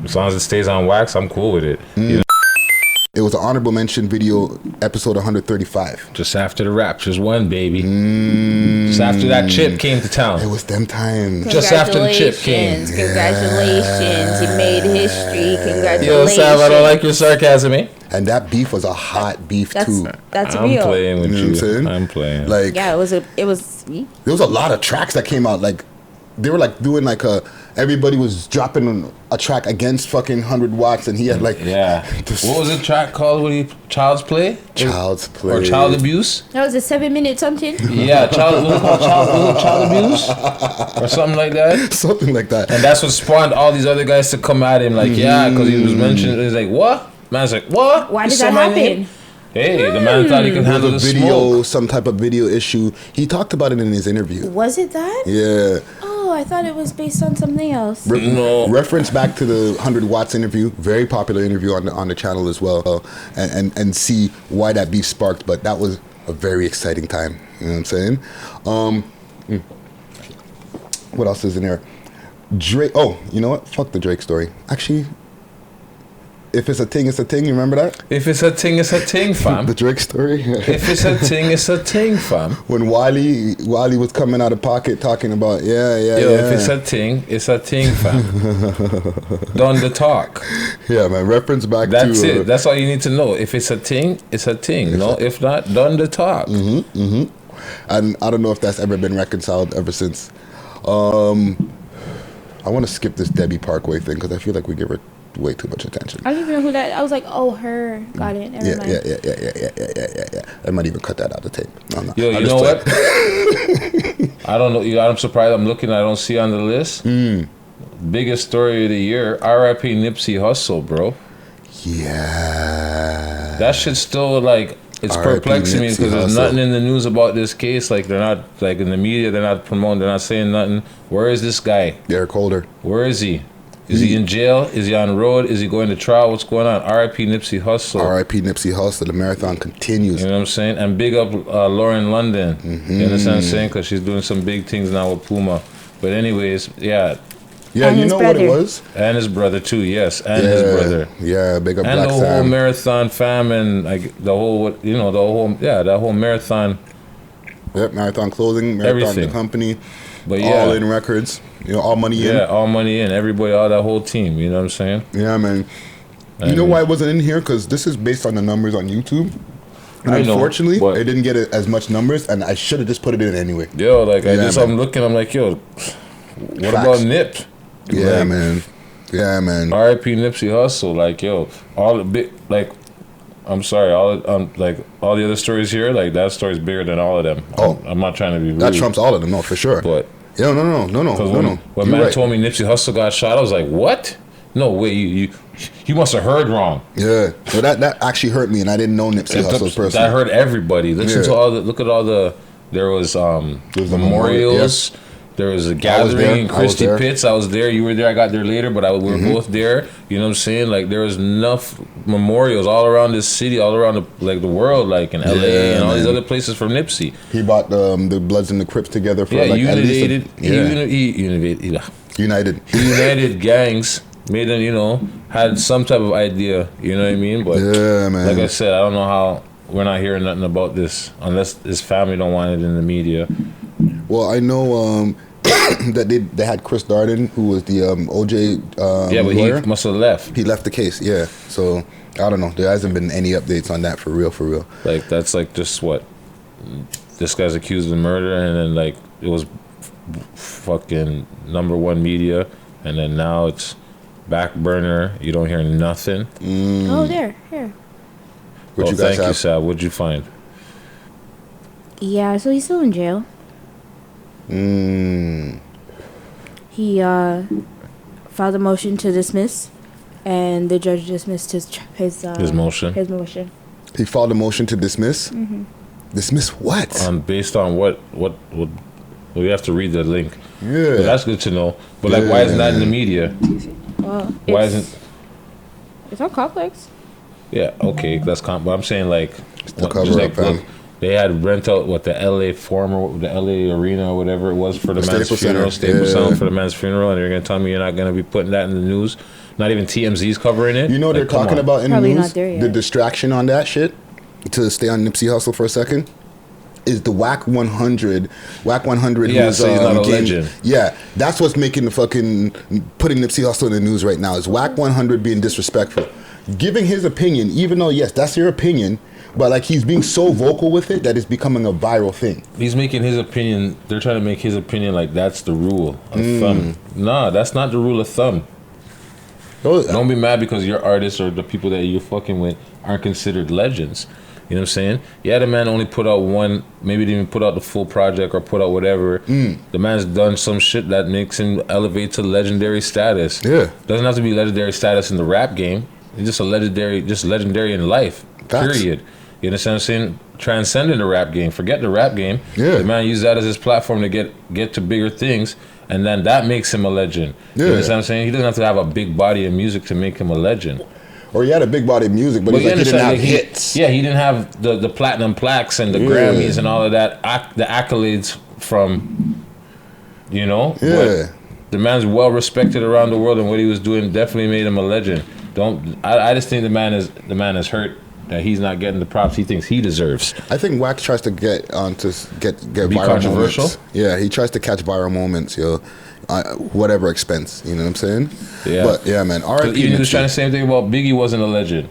as long as it stays on wax, I'm cool with it. You know? It was an honorable mention video, episode 135. Just after the Raptors won, baby. Just after that chip came to town. It was them times. Just after the chip came. Congratulations. He made history. Congratulations. Yo, Sav, I don't like your sarcasm, eh? And that beef was a hot beef too. That's I'm real. playing with You know you. what I'm saying? I'm playing. Like, Yeah, it was. there was a lot of tracks that came out. Like, they were like doing like everybody was dropping a track against fucking 100 Watts, and he had like What was the track called? What he Child's Play? Child's Play or Child Abuse? That was a 7-minute something. Yeah, child abuse or something like that. Something like that. And that's what spawned all these other guys to come at him. Like, yeah, because he was mentioned. He's like, what? Man's like, what? Why You did saw that my happen? name? Hey, the man thought he could handle the There was a video, smoke. some type of video issue. He talked about it in his interview. Was it that? Yeah. Oh, I thought it was based on something else. Reference back to the 100 Watts interview, very popular interview on the channel as well, and see why that beef sparked. But that was a very exciting time. You know what I'm saying? What else is in there? Drake. Oh, you know what? Fuck the Drake story. Actually, if it's a thing, it's a thing. You remember that? If it's a thing, it's a thing, fam. The Drake story. If it's a thing, it's a thing, fam. When Wiley was coming out of pocket talking about Yo, if it's a thing, it's a thing, fam. Done the talk. Yeah, man. Reference back That's to it. That's all you need to know. If it's a thing, it's a thing. No, if not, done the talk. And I don't know if that's ever been reconciled ever since. I want to skip this Debbie Parkway thing because I feel like we give her way too much attention. I don't even know who that. I was like, oh, her. Got it. Never mind. Yeah. I might even cut that out of the tape. No, no. Yo, you know what? I don't know. I'm surprised. I'm looking. I don't see on the list. Biggest story of the year. R.I.P. Nipsey Hussle, bro. Yeah. That shit still like it's R.I.P. perplexing me Nipsey because there's Hussle. nothing in the news about this case. Like they're not like in the media. They're not promoting. They're not saying nothing. Where is this guy? Eric Holder. Where is he? Is he in jail? Is he on the road? Is he going to trial? What's going on? R.I.P. Nipsey Hussle. R.I.P. Nipsey Hussle. The marathon continues. You know what I'm saying? And big up Lauren London. You understand what I'm saying? Because she's doing some big things now with Puma. But anyways, yeah. Yeah, and you know what it was? And his brother too, yes. And his brother. Yeah, big up and Black the whole Sam. marathon fam and like the whole, that whole marathon. Yep, marathon clothing, marathon Everything. the company. But yeah, All In Records, All Money In. Yeah, All Money In. Everybody, all that whole team. You know what I'm saying? Yeah, man. You know why it wasn't in here? Because this is based on the numbers on YouTube. And unfortunately, it didn't get as much numbers, and I should have just put it in anyway. Yo, like I'm looking, I'm like, yo, what about Nip? Yeah, like, man. Yeah, man. R.I.P. Nipsey Hussle, like, yo, all the big, like, I'm sorry, all the other stories here, like that story's bigger than all of them. I'm not trying to be rude. That trumps all of them, no, for sure. But no. When man told me Nipsey Hussle got shot, I was like, what? No way, you must have heard wrong. Yeah, well, that actually hurt me, and I didn't know Nipsey Hussle personally. That hurt everybody. Listen to look at all the. There was memorials. Yep. There was a gathering in Christie Pitts. I was there. You were there. I got there later, but we were both there. You know what I'm saying? Like there was enough memorials all around this city, all around the world, like in LA and all these other places from Nipsey. He bought the Bloods and the Crips together for united gangs. Made them, had some type of idea. You know what I mean? But yeah, man. Like I said, I don't know how we're not hearing nothing about this unless his family don't want it in the media. Well, I know that they had Chris Darden, who was the OJ but lawyer. He must have left. He left the case, yeah. So I don't know. There hasn't been any updates on that for real. Like that's like just what this guy's accused of murder, and then like it was fucking #1 media, and then now it's back burner. You don't hear nothing. Oh, here. What you guys thank you, Sab. What'd you find? Yeah, so he's still in jail. He filed a motion to dismiss, and the judge dismissed his motion. He filed a motion to dismiss. Mm-hmm. Dismiss what? Based on what? We have to read the link. Yeah, but that's good to know. But like, why isn't that in the media? Well, why isn't? It's on Complex. Yeah, okay, that's but I'm saying like, look, they had rent out the LA Arena or whatever it was for the man's funeral, Staples Center for the man's funeral, and you're gonna tell me you're not gonna be putting that in the news? Not even TMZ's covering it. You know they're talking about in the news. Not there yet. The distraction on that shit. To stay on Nipsey Hussle for a second. Is the WAC 100? WAC 100. Yeah, so he's not a legend. Yeah, that's what's making putting Nipsey Hussle in the news right now. Is WAC 100 being disrespectful, giving his opinion, even though yes, that's your opinion, but like he's being so vocal with it that it's becoming a viral thing. He's making his opinion. They're trying to make his opinion like that's the rule of thumb. Nah, that's not the rule of thumb. Don't be mad because your artists or the people that you're fucking with aren't considered legends. You know what I'm saying? Yeah, the man only put out one, maybe didn't even put out the full project or put out whatever. The man's done some shit that makes him elevate to legendary status. Yeah. Doesn't have to be legendary status in the rap game. He's just legendary in life. Facts. Period. You understand what I'm saying? Transcending the rap game. Forget the rap game. Yeah. The man used that as his platform to get to bigger things, and then that makes him a legend. Yeah. You understand what I'm saying? He doesn't have to have a big body of music to make him a legend. Or he had a big body of music, but he didn't have hits. Yeah, he didn't have the platinum plaques and the Grammys and all of that, the accolades from, Yeah. But the man's well respected around the world, and what he was doing definitely made him a legend. I just think the man is hurt that he's not getting the props he thinks he deserves. I think Wax tries to get Be viral controversial? moments. Yeah, he tries to catch viral moments, whatever expense. You know what I'm saying? Yeah. But yeah, man. R.I.P. Even he was trying the same thing about Biggie wasn't a legend.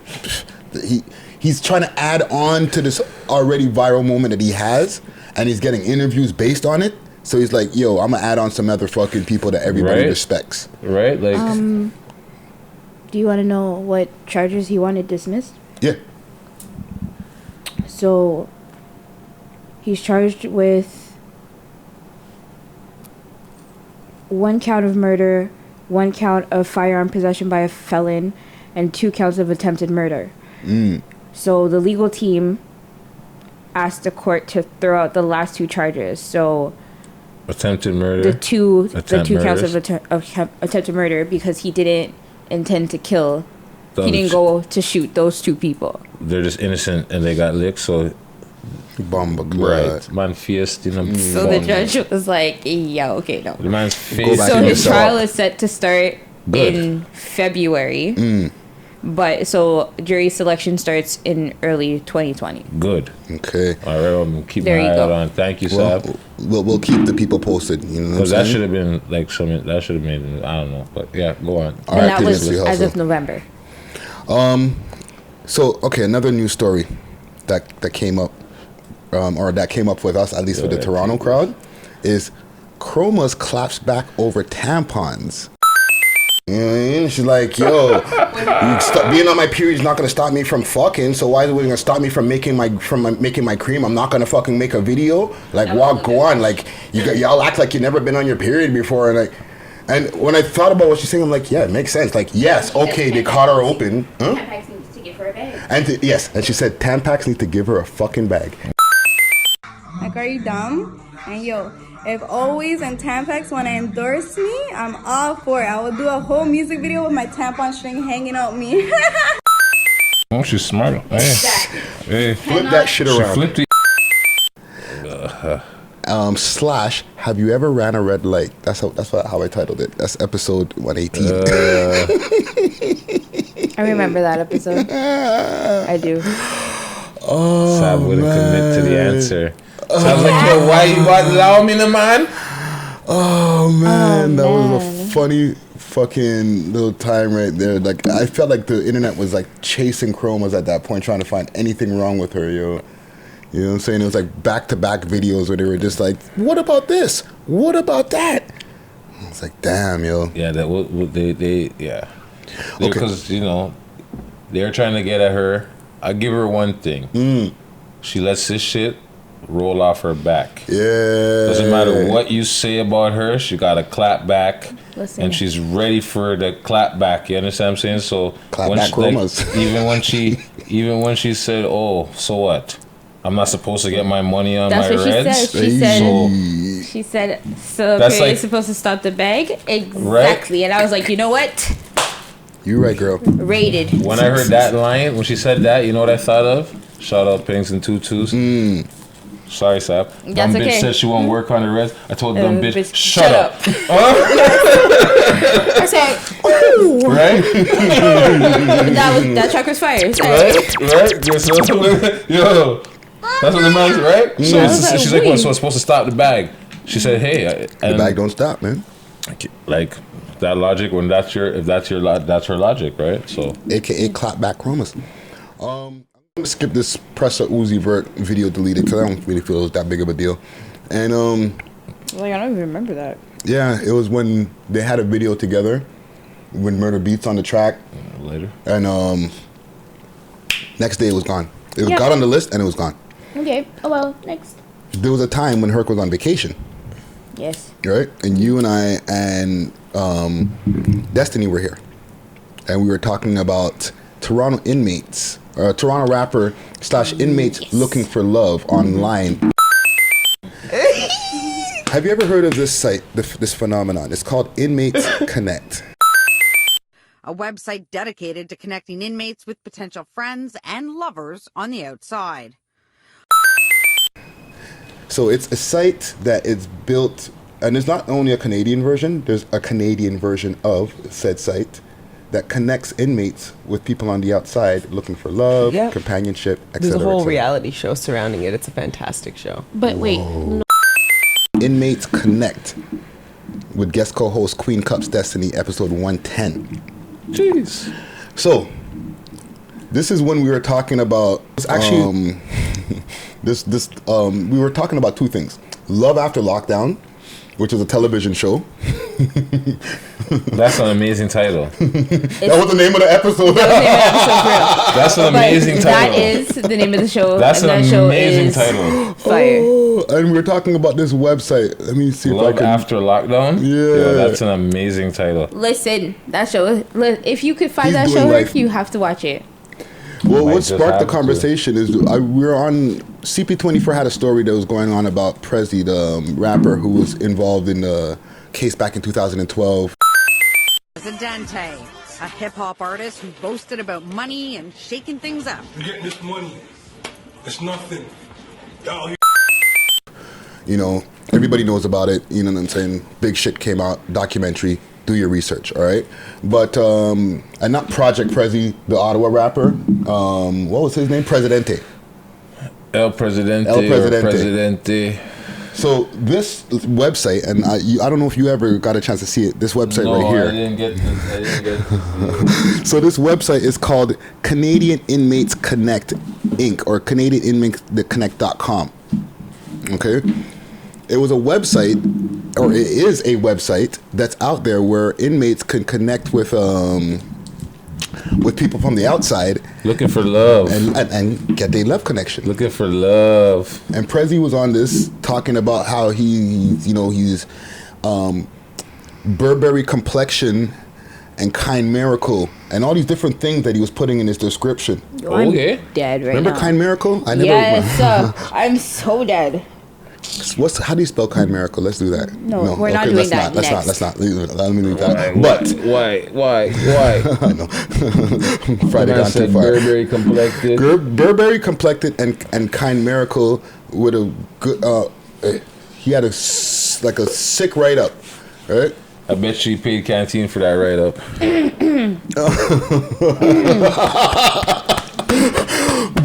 He's trying to add on to this already viral moment that he has, and he's getting interviews based on it. So he's like, yo, I'm gonna add on some other fucking people that everybody respects. Right? Like, do you want to know what charges he wanted dismissed? Yeah. So he's charged with 1 count of murder, 1 count of firearm possession by a felon, and 2 counts of attempted murder. So the legal team asked the court to throw out the last 2 charges. So attempted murder. The two counts of attempted murder, because he didn't intend to kill. He didn't go to shoot those 2 people. They're just innocent and they got licked, so right. Man faced, So the judge was like, yeah, okay, no. The man's face. So his trial is set to start in February. But so jury selection starts in early 2020. Good. Okay. All right, I'm keep There my you eye go. on. Thank you, Well, Sab. we'll keep the people posted. You know what I'm Because that saying? should have been like something. That should have made. I don't know, but yeah, go on. All And right, that was Nipsey as Hussle. of November. So okay, another news story that came up, or that came up with us, at least with the Toronto crowd, is Cromoz claps back over tampons. You know what I mean? She's like, yo, being on my period is not gonna stop me from fucking. So why is it gonna stop me from making my cream? I'm not gonna fucking make a video. Like, go on. Like, y'all act like you never been on your period before, and when I thought about what she's saying, I'm like, yeah, it makes sense. Like, yes, okay, they caught her open. Huh? Tampax needs to give her a bag. And yes, and she said Tampax need to give her a fucking bag. Like, are you dumb? And yo, if Always and Tampax want to endorse me, I'm all for it. I will do a whole music video with my tampon string hanging out me. Oh, she's smart. Hey. Flip that shit She around. flipped it. Slash, have you ever ran a red light? That's how I titled it. That's episode 118. I remember that episode. I do. Oh, Sab wouldn't commit to the answer. Sab's like, yo, why you want allow me, the man? Oh man, that was a funny fucking little time right there. Like, I felt like the internet was like chasing Cromoz at that point, trying to find anything wrong with her, yo. You know what I'm saying? It was like back-to-back videos where they were just like, what about this? What about that? It's like, damn, yo. Yeah, yeah. Okay. Because, you know, they're trying to get at her. I give her one thing. She lets this shit roll off her back. Yeah. Doesn't matter what you say about her, she got a clap back. Listen. And she's ready for the clap back. You understand what I'm saying? So Clap when back she, Cromoz. even when she said, "Oh, so what? I'm not supposed to get my money on That's my what she reds." said. She said, so That's period's like- supposed to stop the bag? Exactly. Right? And I was like, you know what? You right, girl. Rated. When I heard that line, when she said that, you know what I thought of? Shout out Pinks and Tutus. Sorry, Sap. That's Dumb bitch okay. said she won't work on the reds. I told dumb bitch, shut up. I said, ooh. Right? that track was fire. Sorry. Right? So, yo, that's what the man said, right? So she's like, well, so it's supposed to stop the bag. She said, hey. The bag don't stop, man. Like, that logic, when that's her logic, right? So, AKA clap back Cromoz. I'm gonna skip this Presser Uzi Vert video deleted because I don't really feel it was that big of a deal. And Like, I don't even remember that. yeah, it was when they had a video together when Murder Beats on the track. Later. And next day it was gone. It Yeah. got on the list and it was gone. Okay. Oh, well, next. There was a time when Herc was on vacation, Yes. right? And you and I and Destiny were here. And we were talking about Toronto inmates, Toronto rapper / inmates looking for love online. Have you ever heard of this site, this phenomenon? It's called Inmates Connect. A website dedicated to connecting inmates with potential friends and lovers on the outside. So it's a site that is built, and there's not only a Canadian version, there's a Canadian version of said site that connects inmates with people on the outside looking for love, Yeah. companionship, etc. There's a whole reality show surrounding it. It's a fantastic show. But wait. Inmates Connect with guest co-host Queen Cups Destiny, episode 110. Jeez. So this is when we were talking about actually we were talking about two things: Love After Lockdown, which is a television show. That's an amazing title. That was the name of the episode. That's an amazing title. That is the name of the show. That's and an that show amazing is title. Fire. Oh, and we were talking about this website. Let me see Love if I can. After Lockdown? Yeah. Yo, that's an amazing title. Listen, that show. If you could find He's that doing show, life. you have to watch it. Well, Might what just sparked the have to. conversation is we were on CP24 had a story that was going on about Prezi, the rapper who was involved in the case back in 2012. Presidente, a hip-hop artist who boasted about money and shaking things up. You get this money. It's nothing. Y'all You know, everybody knows about it. You know what I'm saying? Big shit came out, documentary. do your research, all right? But, and not Project Prezi, the Ottawa rapper. What was his name? Presidente. El Presidente. So this website, and I don't know if you ever got a chance to see it. This website right here. I didn't get this. So this website is called Canadian Inmates Connect Inc. or CanadianInmatesConnect.com. Okay, it was a website, or it is a website that's out there where inmates can connect with people from the outside, looking for love and get their love connection. Looking for love. And Prezi was on this talking about how he's Burberry complexion and kind miracle and all these different things that he was putting in his description. I'm dead right Remember now. kind miracle? Yes, I'm so dead. How do you spell kind miracle? Let's do that. No, we're not doing that. Let's not. Let me leave that. But why? I know. Friday gone too far. Burberry complected and kind miracle with a good. He had a sick write up, right? I bet you paid Canteen for that write up.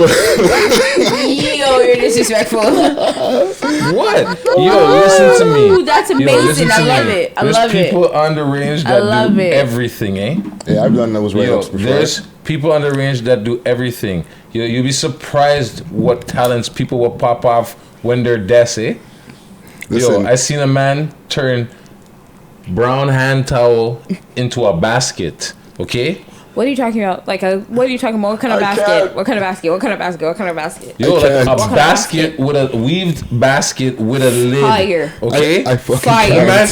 Yo, you're disrespectful. What? Yo, listen to me. That's amazing. I love it. There's people underage that do everything, eh? Yeah, I've done those write-ups before. There's people underage that do everything. You'll be surprised what talents people will pop off when they're dead, eh? Listen. I seen a man turn brown hand towel into a basket, okay? What are you talking about? What are you talking about? What kind of basket? What kind of basket? What kind of basket? What kind of basket? Yo, like a basket with a weaved basket with a lid. Fire. Okay? I fucking fire. Man,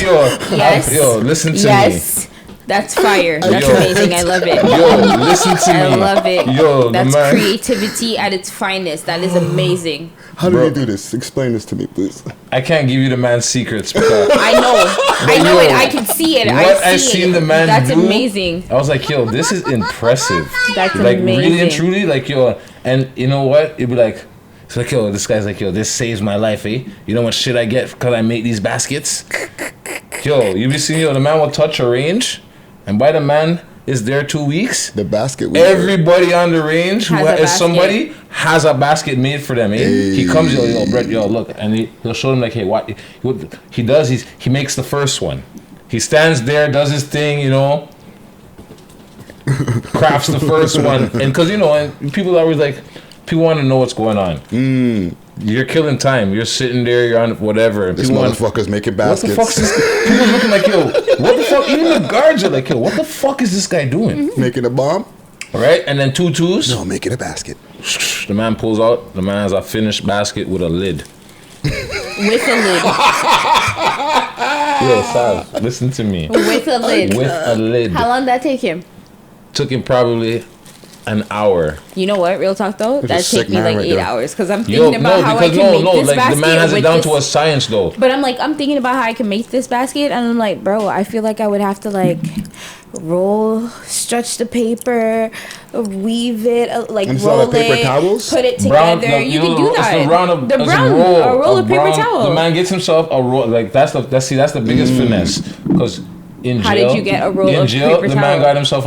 Yes. Yo, listen to me. Yes. That's fire. That's amazing. I love it. Yo, listen to me. I love it. Yo, that's creativity at its finest. That is amazing. How do you do this? Explain this to me, please. I can't give you the man's secrets because I know it. I can see it. I seen the man That's do, amazing. I was like, yo, this is impressive. That's like amazing. really and truly, like yo, and you know what? It'd be like, it's like yo, this guy's like yo, this saves my life, eh? You know what shit I get because I make these baskets? Yo, you be seeing the man will touch a range, and by the man is there 2 weeks. The basket. Everybody on the range who is somebody has a basket made for them. Eh? Hey. He comes, yo, Brett, yo, look, and he'll show them like, hey, what he does? He makes the first one. He stands there, does his thing, crafts the first one, and because and people are always like, people want to know what's going on. You're killing time. You're sitting there. You're on whatever. This motherfucker's making baskets. What the fuck is this? People looking like, yo, what the fuck? Even the guards are like, yo, what the fuck is this guy doing? Making a bomb? All right, and then 2 twos. No, making a basket. The man pulls out. The man has a finished basket with a lid. With a lid. Yo, Sav, listen to me. With a lid. With a lid. How long did that take him? Took him probably an hour. You know what? Real talk though, that take me like 8 hours because I'm thinking about how I can make this basket. The man has it down to a science though. But I'm thinking about how I can make this basket, and I'm like, bro, I feel like I would have to stretch the paper, weave it, roll paper it, towels? put it together. You can do that. A roll of paper towel. The man gets himself a roll. That's the biggest finesse because. In jail, how did you get a roll of paper the towel? man got himself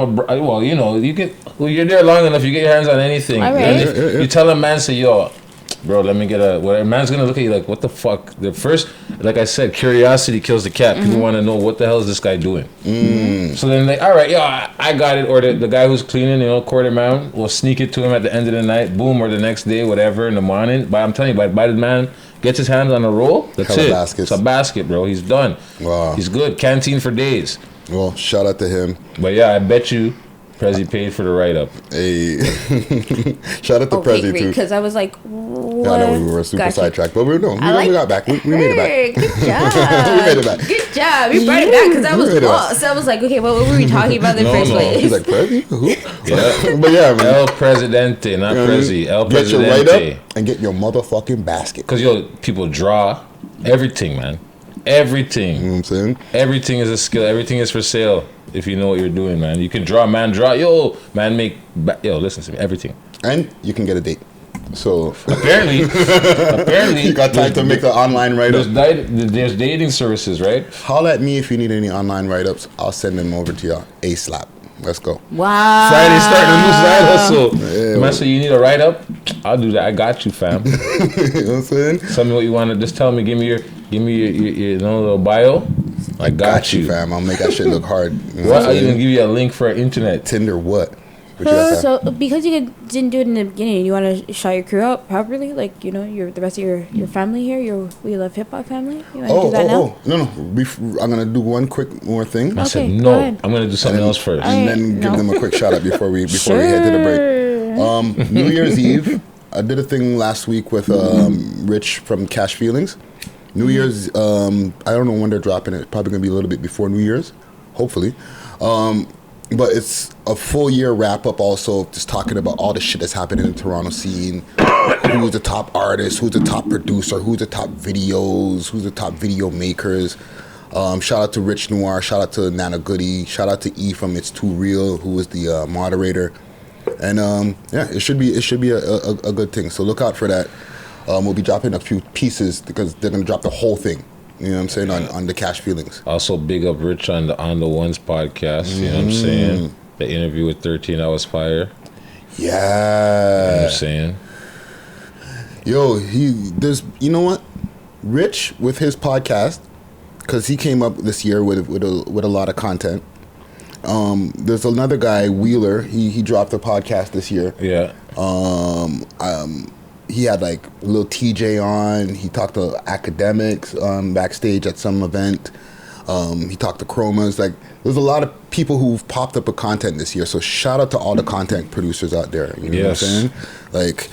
you're there long enough, you get your hands on anything. All right. And if you tell a man, say, yo, bro, let me get a man's gonna look at you like, what the fuck? The first, like I said, curiosity kills the cat. People want to know what the hell is this guy doing. So then all right, yo, I got it. Or the guy who's cleaning, quarter man will sneak it to him at the end of the night, boom, or the next day, whatever, in the morning. But I'm telling you, by the man gets his hands on a roll, that's it. It's a basket, bro. He's done. Wow. He's good. Canteen for days. Well, shout out to him. But yeah, I bet you Prezi paid for the write-up. Hey. Shout out to Prezi too. Because I was like, what? Yeah, I know we were super sidetracked, but we got back. We made it back. Good job. We made it back. Good job. You brought it back because I was lost. I was like, okay, what were we talking about in the first place? He's like, Prezi? Who? Yeah. But yeah, man. El Presidente, not Prezi. El Get your Presidente. write-up and get your motherfucking basket. Because, people draw everything, man. Everything. You know what I'm saying? Everything is a skill. Everything is for sale if you know what you're doing, man. You can draw, man. Yo, man, listen to me. Everything. And you can get a date. So apparently, you got time to make the online write-up. There's dating services, right? Holla at me if you need any online write-ups. I'll send them over to you ASAP. Let's go. Wow. Friday starting a new side hustle. Yeah, man, so you need a write-up? I'll do that. I got you, fam. You know what I'm saying? Tell me what you want to. Just tell me. Give me your little bio. I got you, fam. I'll make that shit look hard. You know what? I'll even give you a link for internet. Tinder, what? So because you didn't do it in the beginning, you want to shout your crew out properly, like the rest of your family here, We Love Hip Hop family. You want to do that now? No. I'm gonna do one quick more thing. I said no. I'm gonna do something else first, and then give them a quick shout out before we head to the break. New Year's Eve, I did a thing last week with Rich from Cash Feelings. New Year's, I don't know when they're dropping it. Probably gonna be a little bit before New Year's, hopefully. But it's a full year wrap up also, just talking about all the shit that's happening in the Toronto scene. Who's the top artist, who's the top producer, who's the top videos, who's the top video makers. Shout out to Rich Noir, shout out to Nana Goody, shout out to E from It's Too Real, who was the moderator. And it should be a good thing. So look out for that. We'll be dropping a few pieces because they're gonna drop the whole thing. You know what I'm saying, on the Cash Feelings. Also, big up Rich on the Ones podcast. You know what I'm saying? The interview with 13 Hours Fire. Yeah. You know what I'm saying? Yo, you know what? Rich with his podcast, because he came up this year with a lot of content. There's another guy, Wheeler. He dropped a podcast this year. Yeah. He had like little TJ on. He talked to academics backstage at some event. He talked to Cromoz. Like, there's a lot of people who've popped up with content this year. So shout out to all the content producers out there. You know what I'm saying? Like,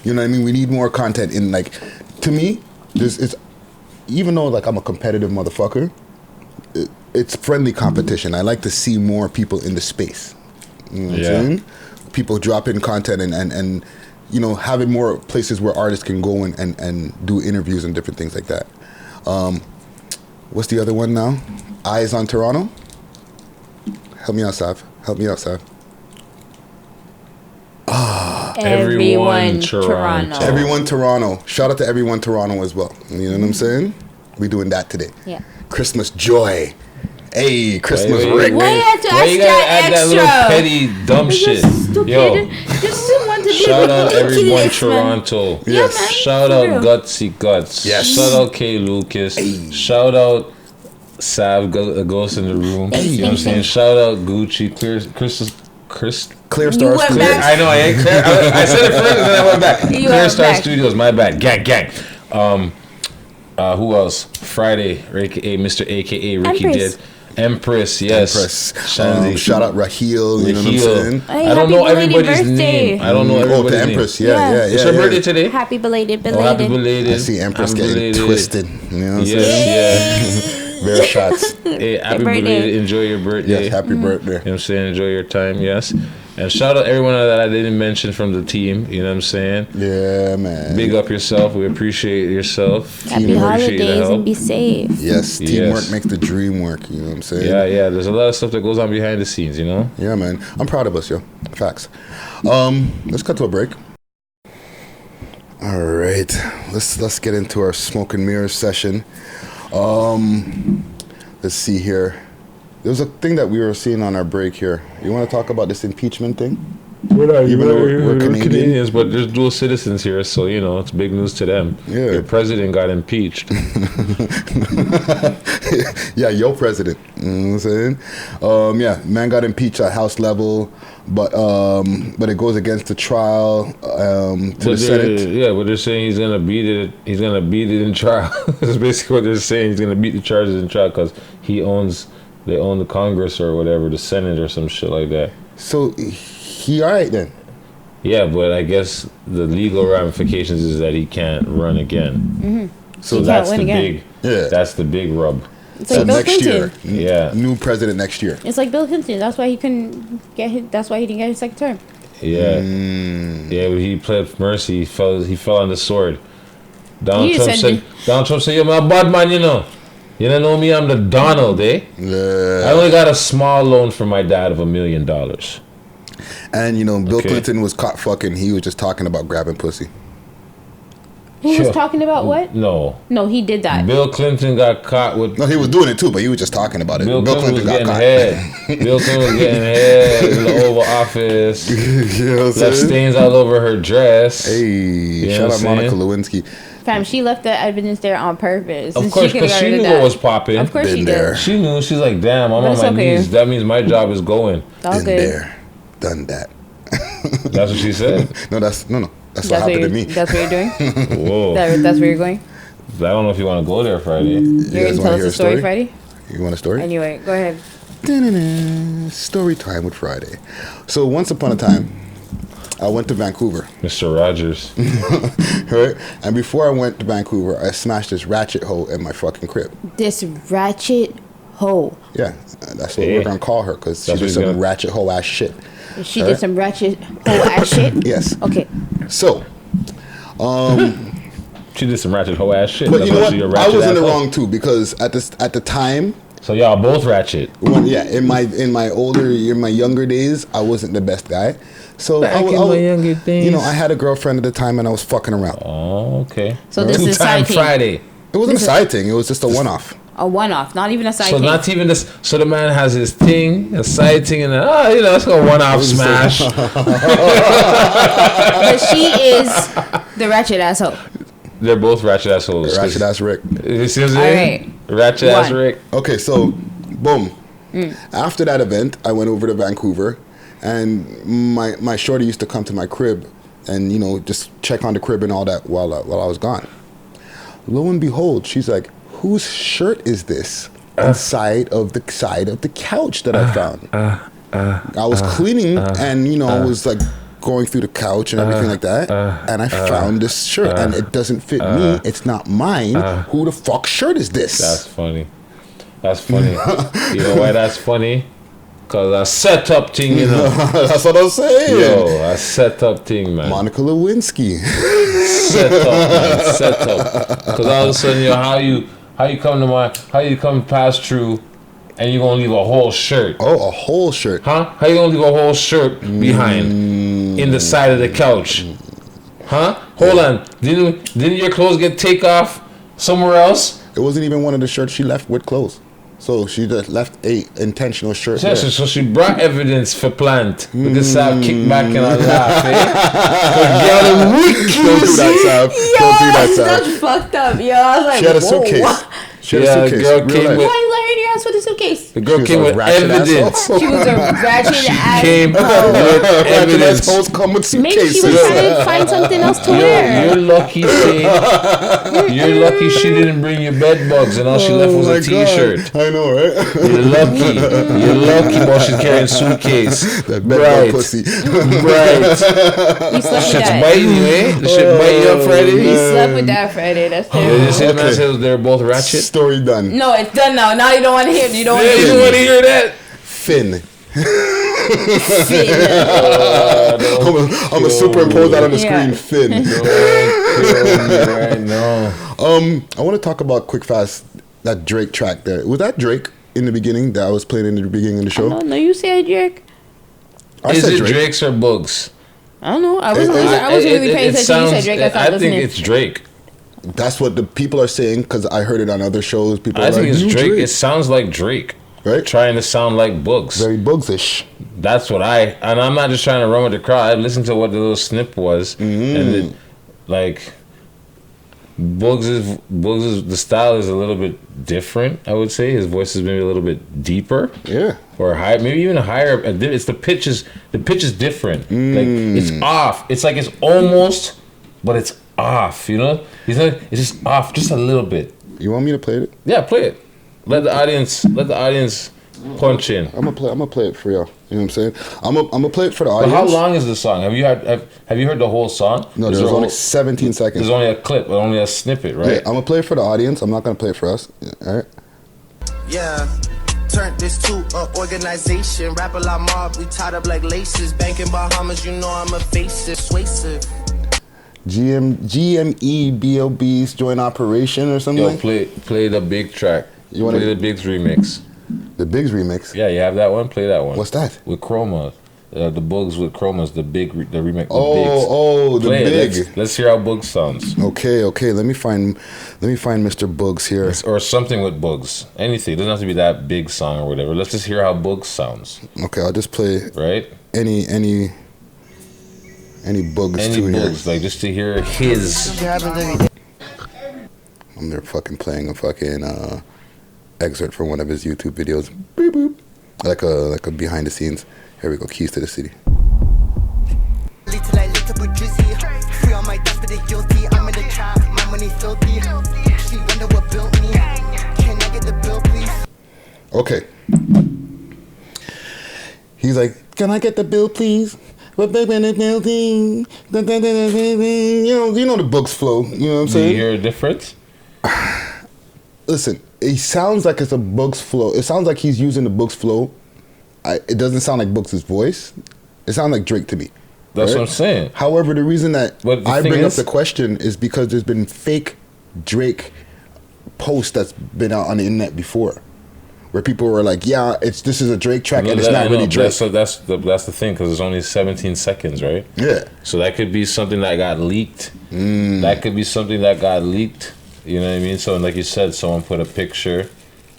you know what I mean? We need more content in, like, to me, it's even though like I'm a competitive motherfucker, it's friendly competition. I like to see more people in the space. You know what I'm saying? People dropping content and having more places where artists can go and do interviews and different things like that. What's the other one now? Eyes on Toronto? Help me out, Sav. Everyone Toronto. Everyone Toronto. Shout out to Everyone Toronto as well. You know what I'm saying? We doing that today. Yeah. Christmas joy. Hey, Christmas Rick. Why you have to Why you gotta add that little petty dumb shit? Yo, shout out Everyone Toronto. Yes. Yeah, shout out Gutsy Guts. Yes. Shout out K Lucas. Hey. Shout out Sav Ghost in the Room. Hey. You know what I'm saying? Shout out Gucci, Clear Star Studios. Back. I know, I said it first and then I went back. Clear Star Studios, my bad. Gang. Who else? Friday, aka Mr. AKA Ricky did. Empress, yes. Shout out Raheel. You know what I'm saying? I don't know everybody's name. I don't know everybody's name. The Empress, yeah. It's her birthday today. Happy belated. Oh, happy belated. I see Empress getting twisted. You know what I'm saying? Yes. Rare shots. Hey, happy belated. Enjoy your birthday. Yes, happy birthday. You know what I'm saying? Enjoy your time, yes. And shout out everyone that I didn't mention from the team. You know what I'm saying? Yeah, man. Big up yourself. We appreciate yourself. Happy holidays and be safe. Yes, teamwork makes the dream work. You know what I'm saying? Yeah. There's a lot of stuff that goes on behind the scenes, you know? Yeah, man. I'm proud of us, yo. Facts. Let's cut to a break. All right. Let's get into our smoke and mirrors session. Let's see here. There's a thing that we were seeing on our break here. You want to talk about this impeachment thing? We're Canadians, but there's dual citizens here, so it's big news to them. Yeah. Your president got impeached. Yeah, your president. You know what I'm saying? Man got impeached at House level, but it goes against the trial to the Senate. Yeah, but they're saying he's gonna beat it. He's gonna beat it in trial. That's basically what they're saying. He's gonna beat the charges in trial because they own the Congress or whatever, the Senate or some shit like that. So he all right then? Yeah, but I guess the legal ramifications is that he can't run again. Mm-hmm. So that's the big. Yeah. That's the big rub. It's like Bill Clinton. Yeah. New president next year. It's like Bill Clinton. That's why he couldn't get. That's why he didn't get his second term. Yeah. Yeah, but he pled mercy. He fell on the sword. Donald Trump said, "You're my bad man, you know. You don't know me, I'm the Donald, eh? Yeah. I only got a small loan from my dad of $1 million. And, you know, Bill Clinton was caught fucking. He was just talking about grabbing pussy. He was talking about what? No, he did that. Bill Clinton got caught with. No, he was doing it too, but he was just talking about it. Bill Clinton was got getting caught. head. Bill Clinton was getting head in the Oval Office. You know what I'm Left saying? stains all over her dress. Hey, You know shout what out I'm Monica saying? Lewinsky. Fam, she left the evidence there on purpose. Of course, because she knew what was popping. Of course she did. She knew. She's like, damn, I'm But on it's my okay. knees. That means my job is going. It's all good. There, done that. That's what she said. No. That's what happened to me. That's what you're doing? Whoa. That's where you're going? I don't know if you want to go there Friday. You're going to tell us a story Friday? You want a story? Anyway, go ahead. Story time with Friday. So once upon a time, I went to Vancouver. Mr. Rogers. Right? And before I went to Vancouver, I smashed this ratchet hoe in my fucking crib. This ratchet hoe. Yeah, that's what we're going to call her, because she did some ratchet hoe ass shit. She did some ratchet hoe ass shit? Yes. Okay. So, she did some ratchet hoe ass shit. but That's you know why what? she a I ratchet was in the asshole. wrong too, because at the time. So y'all both ratchet. In my younger days, I wasn't the best guy. So Back in my younger days. you know, I had a girlfriend at the time, and I was fucking around. Oh, okay. So this is a Two-time side thing. Friday. It wasn't a side thing. It was just a one-off. A one-off, not even a side So thing. not even this. So the man has his thing, a side thing, and then let's go one-off smash. But she is the ratchet asshole. They're both ratchet assholes. Ratchet ass Rick. You see what I'm saying? Ratchet ass Rick. Okay, so boom. After that event, I went over to Vancouver, and my shorty used to come to my crib, and you know, just check on the crib and all that while I was gone. Lo and behold, she's like, "Whose shirt is this inside of the couch that I found?" I was cleaning, and you know, I was like going through the couch and everything like that, and I found this shirt, and it doesn't fit me. It's not mine. Who the fuck shirt is this? That's funny. That's funny. You know why that's funny? Cause a setup thing, you know. That's what I'm saying. Yo, a setup thing, man. Monica Lewinsky. Setup, man. Setup. Cause all of a sudden, how you come pass through, and you gonna leave a whole shirt. Oh, a whole shirt. Huh? How you gonna leave a whole shirt behind in the side of the couch? Huh? Hold on. Didn't your clothes get take off somewhere else? It wasn't even one of the shirts she left with clothes. So she just left a intentional shirt. So she brought evidence for plant. We can start kick back and I laugh, Don't do that, Sav. Don't do that, Sav. That's fucked up, yo. I was like, She had a whoa. suitcase. She had a suitcase. Girl Real came life. Why you let her in your house with a suitcase? The girl She was came a with ratchet evidence. asshole. She was a ratchet ass. Came with Ratchet evidence. assholes come with Maybe she suitcases. was trying to find something else to wear. You're lucky, you're lucky she didn't bring you bed bugs and all she left was a t-shirt. I know, right? You're lucky. You're lucky while she's carrying a suitcase. That bed Right. bug pussy. Right. You slept with Shit's that. biting you, eh? The shit bite you up Friday? You slept with that Friday. That's Did terrible. you see the man said they're both ratchet? Story done. No, it's done now. Now you don't want to hear. You don't want to You hear. don't want to hear that? Finn. I'm gonna superimpose that on the screen. Finn. Right now. I want to talk about quick fast that Drake track there. Was that Drake in the beginning that I was playing in the beginning of the show? No, you said Drake. I Is said it Drake. Drake's or Bugs? I don't know. I wasn't really paying attention. You said Drake. I thought I think it's Drake. That's what the people are saying because I heard it on other shows. People I are think like, it's "You Drake. It sounds like Drake. Right? Trying to sound like Bugs. Very Bugs-ish. That's what and I'm not just trying to run with the crowd. I listened to what the little snip was, and it, like Bugs is the style is a little bit different. I would say his voice is maybe a little bit deeper, or high, maybe even higher. It's the pitch is different. Like it's off. It's like it's almost, but it's off. You know, it's just off just a little bit. You want me to play it? Yeah, play it. Let the audience punch in. I'm gonna play it for y'all. You know what I'm saying? I'm gonna play it for the But audience. how long is the song? Have you heard the whole song? No, there's only 17 seconds. There's only a clip, but only a snippet, right? Yeah, I'm gonna play it for the audience. I'm not gonna play it for us. All right. Yeah. Turn this to a organization. Rap a la mob, we tied up like laces. Bank in Bahamas, you know I'm a face it. Persuasive. GME BLB's joint operation or something. Yo, like? play the big track. You want play the Biggs remix? The Biggs remix. Yeah, you have that one. Play that one. What's that? With Cromoz. The Bugs with Cromoz, the remake. The Big. Let's hear how Bugs sounds. Okay. Let me find Mr. Bugs here. Or something with Bugs. Anything. It doesn't have to be that big song or whatever. Let's just hear how Bugs sounds. Okay, I'll just play any Bugs here. Like just to hear his. I'm there fucking playing a fucking excerpt from one of his YouTube videos. Boop, boop. Like a behind the scenes. Here we go. Keys to the City. Okay. He's like, can I get the bill, please? You know the Bugs flow. You know what I'm saying? Do you hear a difference? Listen, it sounds like it's a Bugs flow. It sounds like he's using the Bugs flow. It doesn't sound like Bugs' voice. It sounds like Drake to me. That's what I'm saying. However, the reason that I bring up the question is because there's been fake Drake posts that's been out on the internet before, where people were like, "Yeah, this is a Drake track, and it's not really Drake." So that's the thing, because it's only 17 seconds, right? Yeah. So that could be something that got leaked. That could be something that got leaked. You know what I mean? So like you said, someone put a picture,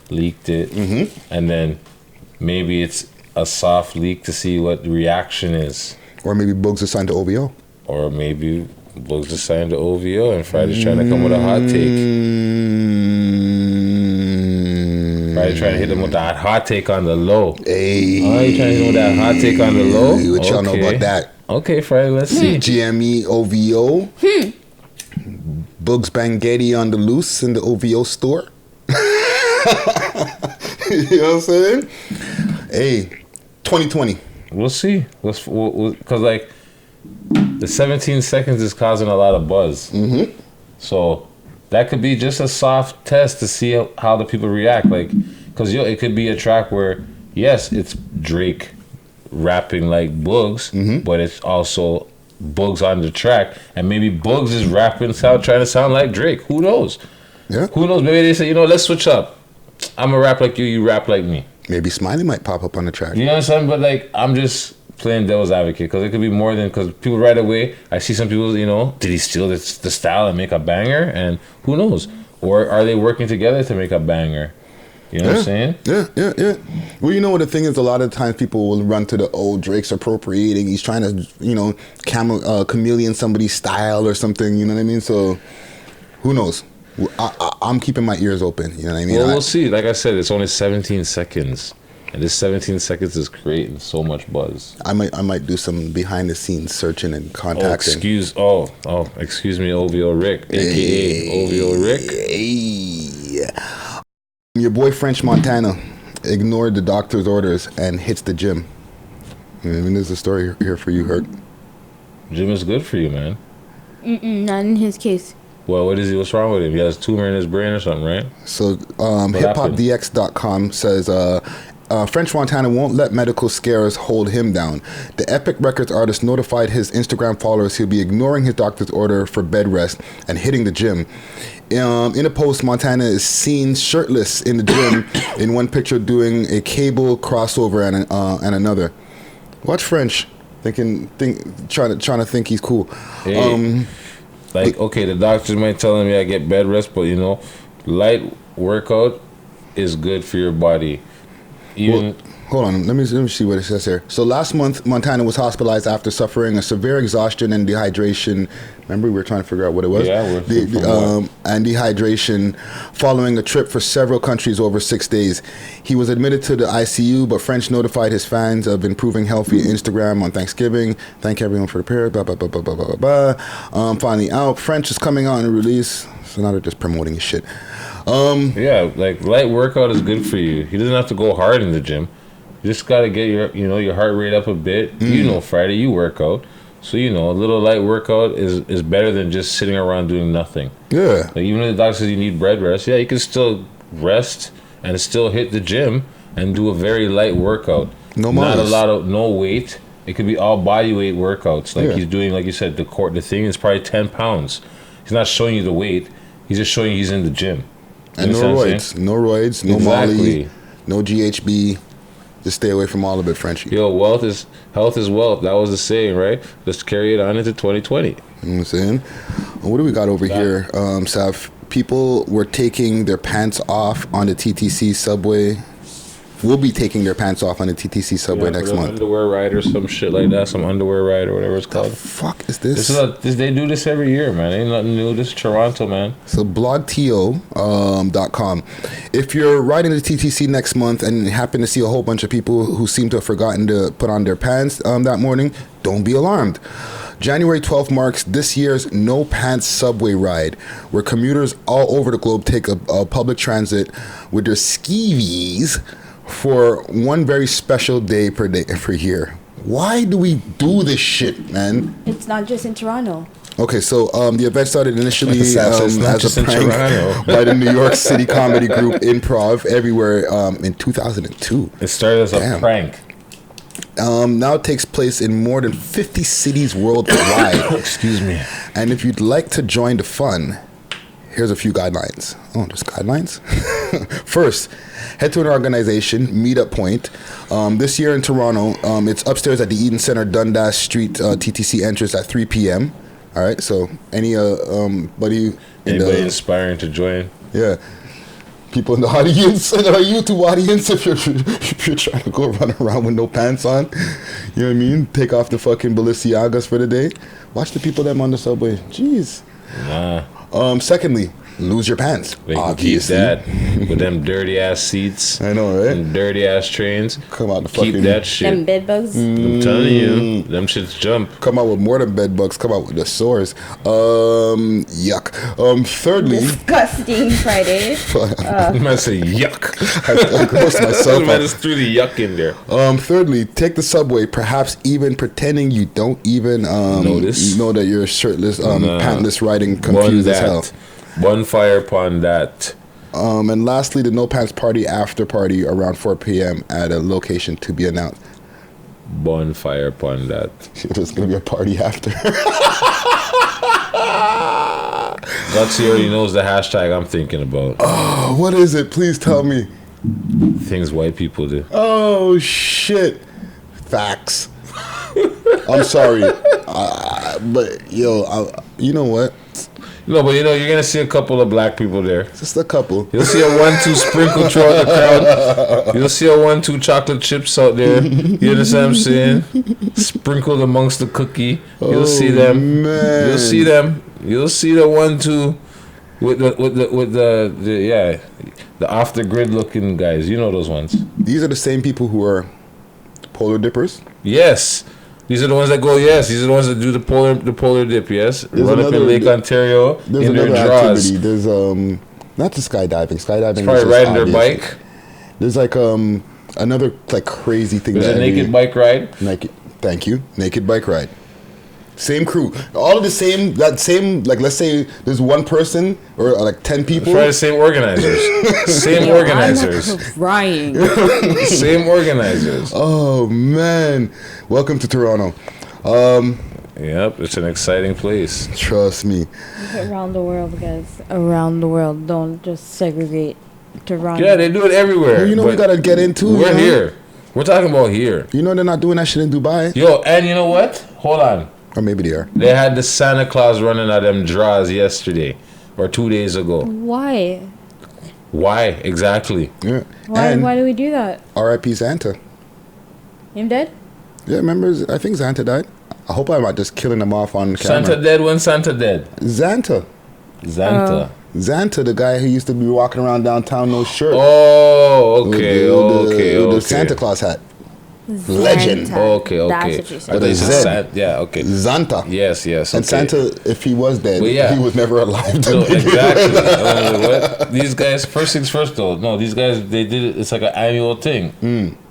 leaked it, and then maybe it's a soft leak to see what the reaction is. Or maybe Bugs is signed to OVO. Or maybe Bugs is signed to OVO and Friday's trying to come with a hot take. Friday's trying to hit him with that hot take on the low. Hey. Oh, you trying to hit him with that hot take on the low? What y'all know about that? Okay, Friday, let's see. GME OVO. Bugs Bangetti on the loose in the OVO store. You know what I'm saying? Hey, 2020. We'll see. Because like the 17 seconds is causing a lot of buzz. So that could be just a soft test to see how the people react. Like, because it could be a track where, yes, it's Drake rapping like Bugs, but it's also Bugs on the track, and maybe Bugs is rapping, trying to sound like Drake. Who knows? Yeah. Who knows? Maybe they say, let's switch up. I'm gonna rap like you. You rap like me. Maybe Smiley might pop up on the track. You know what I'm saying? But like, I'm just playing devil's advocate, because it could be more than, because people right away, I see some people, did he steal the style and make a banger? And who knows? Or are they working together to make a banger? You know what I'm saying? Yeah. Well, you know what the thing is? A lot of times people will run to the Drake's appropriating. He's trying to, chameleon somebody's style or something. You know what I mean? So, who knows? I'm keeping my ears open. You know what I mean? Well, we'll see. Like I said, it's only 17 seconds. And this 17 seconds is creating so much buzz. I might do some behind the scenes searching and contacting. Excuse me, OVO Rick, aka OVO Rick. Hey. Your boy French Montana ignored the doctor's orders and hits the gym. I mean, there's a story here for you, Herc. Gym is good for you, man. Not in his case. Well, what's wrong with him? He has a tumor in his brain or something, right? So, hiphopdx.com says, French Montana won't let medical scares hold him down. The Epic Records artist notified his Instagram followers he'll be ignoring his doctor's order for bed rest and hitting the gym. In a post, Montana is seen shirtless in the gym in one picture doing a cable crossover and another. Watch French, trying to think he's cool. Hey, the doctors might tell him, get bed rest, but light workout is good for your body. Hold on, let me see what it says here. So last month, Montana was hospitalized after suffering a severe exhaustion and dehydration. Remember, we were trying to figure out what it was? Yeah, and dehydration following a trip for several countries over 6 days. He was admitted to the ICU, but French notified his fans of improving health via Instagram on Thanksgiving. Thank everyone for the prayer, blah, blah, blah, blah, blah, blah, blah. Finally out. French is coming out in release. So now they're just promoting his shit. Light workout is good for you. He doesn't have to go hard in the gym. You just got to get your heart rate up a bit. Friday, you work out. So, a little light workout is better than just sitting around doing nothing. Yeah. Like, even if the doctor says you need bed rest, you can still rest and still hit the gym and do a very light workout. No weight. It could be all body weight workouts. He's doing, like you said, the thing is probably 10 pounds. He's not showing you the weight. He's just showing you he's in the gym. And no roids, no Molly, no GHB. Just stay away from all of it, Frenchie. Yo, health is wealth. That was the saying, right? Let's carry it on into 2020. You know what I'm saying? What do we got over here, Sav? People were taking their pants off on the TTC subway. Will be taking their pants off on the TTC subway next month. Underwear ride or some shit like that. Some underwear ride or whatever it's called. The fuck is this? They do this every year, man. Ain't nothing new. This is Toronto, man. So blogto.com. If you're riding the TTC next month and happen to see a whole bunch of people who seem to have forgotten to put on their pants that morning, don't be alarmed. January 12th marks this year's No Pants Subway Ride, where commuters all over the globe take a public transit with their skivvies for one very special day per year. Why do we do this shit, man? It's not just in Toronto. Okay, so the event started initially as a prank by the New York City comedy group Improv Everywhere in 2002. It started as a prank. Now it takes place in more than 50 cities worldwide. Excuse me. And if you'd like to join the fun, here's a few guidelines. Oh, there's guidelines? First, head to an organization, Meetup Point. This year in Toronto, it's upstairs at the Eden Center, Dundas Street, TTC entrance at 3 p.m. All right, so anybody inspiring to join? Yeah. People in the audience, in our YouTube audience, if you're trying to go run around with no pants on, you know what I mean? Take off the fucking Balenciagas for the day. Watch the people them on the subway. Jeez. Nah. Secondly, lose your pants. They can keep that with them dirty ass seats. I know, right? And dirty ass trains. Come out the fucking. Keep that shit. Them bed bugs. I'm telling you, them shits jump. Come out with more than bed bugs. Come out with the sores. Yuck. Thirdly, Disgusting Friday. You might say yuck. I grossed myself I just threw the yuck in there. Thirdly, take the subway, perhaps even pretending you don't even notice. Know that you're shirtless, pantless, riding confused as hell. Bonfire upon that. And lastly, the No Pants Party after party around 4 p.m. at a location to be announced. Bonfire upon that. There's going to be a party after. Gutsy already knows the hashtag I'm thinking about. Oh, what is it? Please tell me. Things white people do. Oh, shit. Facts. I'm sorry. But, yo, you know what? No, but you're gonna see a couple of black people there. Just a couple. You'll see a 1-2 sprinkle throughout the crowd. You'll see a 1-2 chocolate chips out there. You understand what I'm saying? Sprinkled amongst the cookie. You'll see them. Man. You'll see them. You'll see the 1-2 with the off the grid looking guys. You know those ones. These are the same people who are polar dippers. Yes. These are the ones that go, yes. These are the ones that do the polar dip, yes. Run up in Lake Ontario in their draws. Activity. There's not the skydiving. Skydiving is probably riding their bike. There's like another like crazy thing. There's a naked bike ride. Thank you. Naked bike ride. Same crew. All of the same, like let's say there's one person or like 10 people. Try the same organizers. Same organizers. I'm crying. Same organizers. Oh, man. Welcome to Toronto. Yep, it's an exciting place. Trust me. Around the world, guys. Around the world. Don't just segregate Toronto. Yeah, they do it everywhere. Well, we got to get into We're here. We're talking about here. You know they're not doing that shit in Dubai. Yo, and you know what? Hold on. Or maybe they are. They had the Santa Claus running out of them draws yesterday or 2 days ago. Why? Why exactly? Yeah. Why do we do that? R.I.P. Santa. Him dead? Yeah, remember? I think Santa died. I hope I'm not just killing him off on camera. Santa dead when Santa dead? Xanta, the guy who used to be walking around downtown no shirt. Oh, okay, with the Santa Claus hat. Xanta. Legend. Okay. That's what you said. I thought you said yeah, okay. Xanta. Yes. Okay. And Santa, if he was dead, he was never alive. Exactly. What? These guys, first things first though. No, these guys, they did it. It's like an annual thing.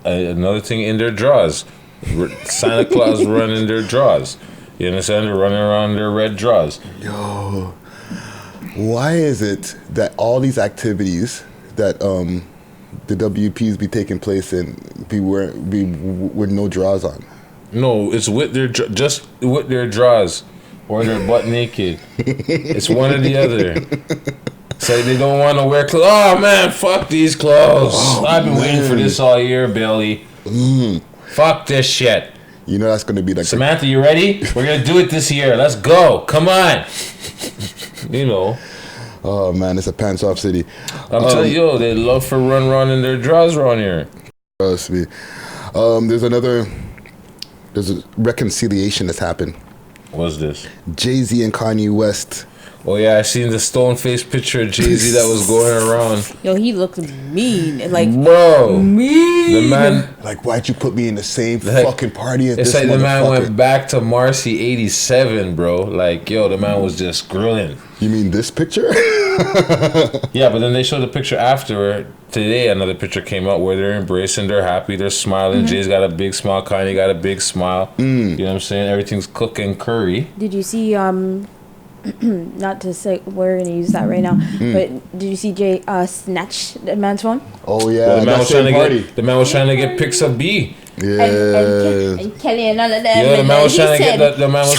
Another thing in their draws. Santa Claus running their draws. You understand? They're running around their red draws. Yo, why is it that all these activities that the WPs be taking place in be with no draws on? No, it's with their just with their draws or they're butt naked. It's one or the other. So they don't want to wear clothes. Oh man, fuck these clothes. I've been waiting for this all year, Billy. Fuck this shit. You know that's gonna be like Samantha, you ready? We're gonna do it this year. Let's go. Come on. You know. Oh man, it's a pants off city. I'm telling you, they love for run in their draws around here. Trust me. There's a reconciliation that's happened. What's this? Jay-Z and Kanye West. Oh yeah, I seen the stone-faced picture of Jay-Z that was going around. Yo, he looked mean. Like, bro, mean. the man. Like, why'd you put me in the same fucking party as It's this like the man motherfucker? went back to Marcy '87, bro. Like, yo, the man was just grilling. You mean this picture? Yeah, but then they showed the picture after. Today, another picture came out where they're embracing, they're happy, they're smiling. Jay's got a big smile, Kanye got a big smile. You know what I'm saying? Everything's cooking curry. Did you see, not to say, we're going to use that right now, but did you see Jay snatch the man's phone? Oh, yeah. Well, the man was trying to get pics of B. Yeah. And Kelly and all of them. Yeah, the man was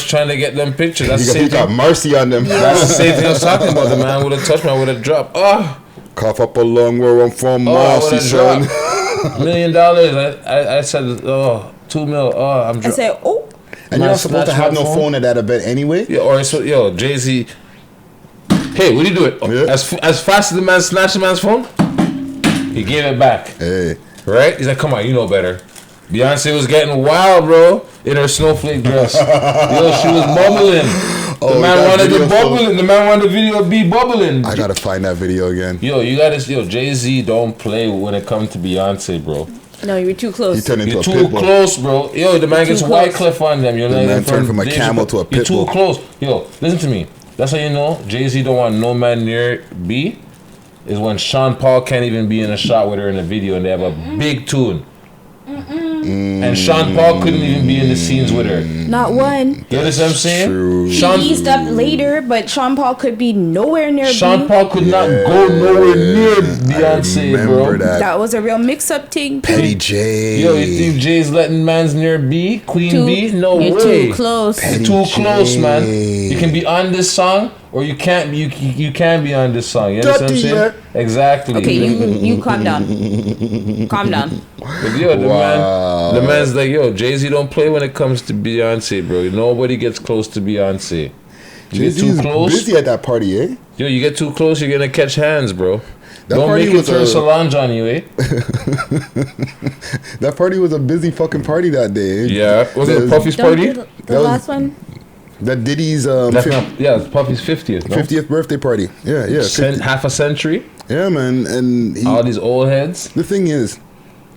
trying to get them pictures. That's He got mercy on them. That's the same thing I was talking about. The man would have touched me, I would have dropped. Oh, cough up a lung where I'm from, Marcy, son. $1 million. I said, oh, $2 million. Oh, I'm I said, oh. And you're not supposed to have no phone at that event anyway? Yeah, or so, yo, Jay-Z. Hey, what are you doing? Oh, as fast as the man snatched the man's phone, he gave it back. Hey. Right? He's like, come on, you know better. Beyonce was getting wild, bro, in her snowflake dress. Yo, she was bubbling. The man wanted the bubbling. The man wanted the video to be bubbling. I gotta find that video again. Yo, Jay-Z don't play when it comes to Beyonce, bro. No, you were too close. He turned into You're a too pit bull. close, bro. Yo, the man gets Wycliffe on them. You're the man turned from a camel to a pit bull. You're too close. Yo, listen to me. That's how you know Jay-Z don't want no man near B. Is when Sean Paul can't even be in a shot with her in a video and they have a big tune. And Sean Paul couldn't even be in the scenes with her. Not one. You understand what I'm saying? True. He eased up later, but Sean Paul could be nowhere near Sean B. Paul could not go nowhere near Beyonce, bro. That was a real mix-up thing. Petty J. Yo, you think Jay's letting mans near B? Queen B? No you're way. Too close. You're too close, man. You can be on this song, or you can't. You can be on this song. You understand what I'm saying? Exactly. Okay, you calm down. Calm down. But yo, the man's like, yo, Jay-Z don't play when it comes to Beyonce, bro. Nobody gets close to Beyonce. You get too close. Busy at that party, eh? Yo, you get too close, you're gonna catch hands, bro. That don't party make it was turn Solange on you, eh? That party was a busy fucking party that day. Yeah. Was it Puffy's party? The last one? That Diddy's it's Puffy's 50th. No? 50th birthday party. Yeah. Half a century. Yeah, man. And all these old heads. The thing is,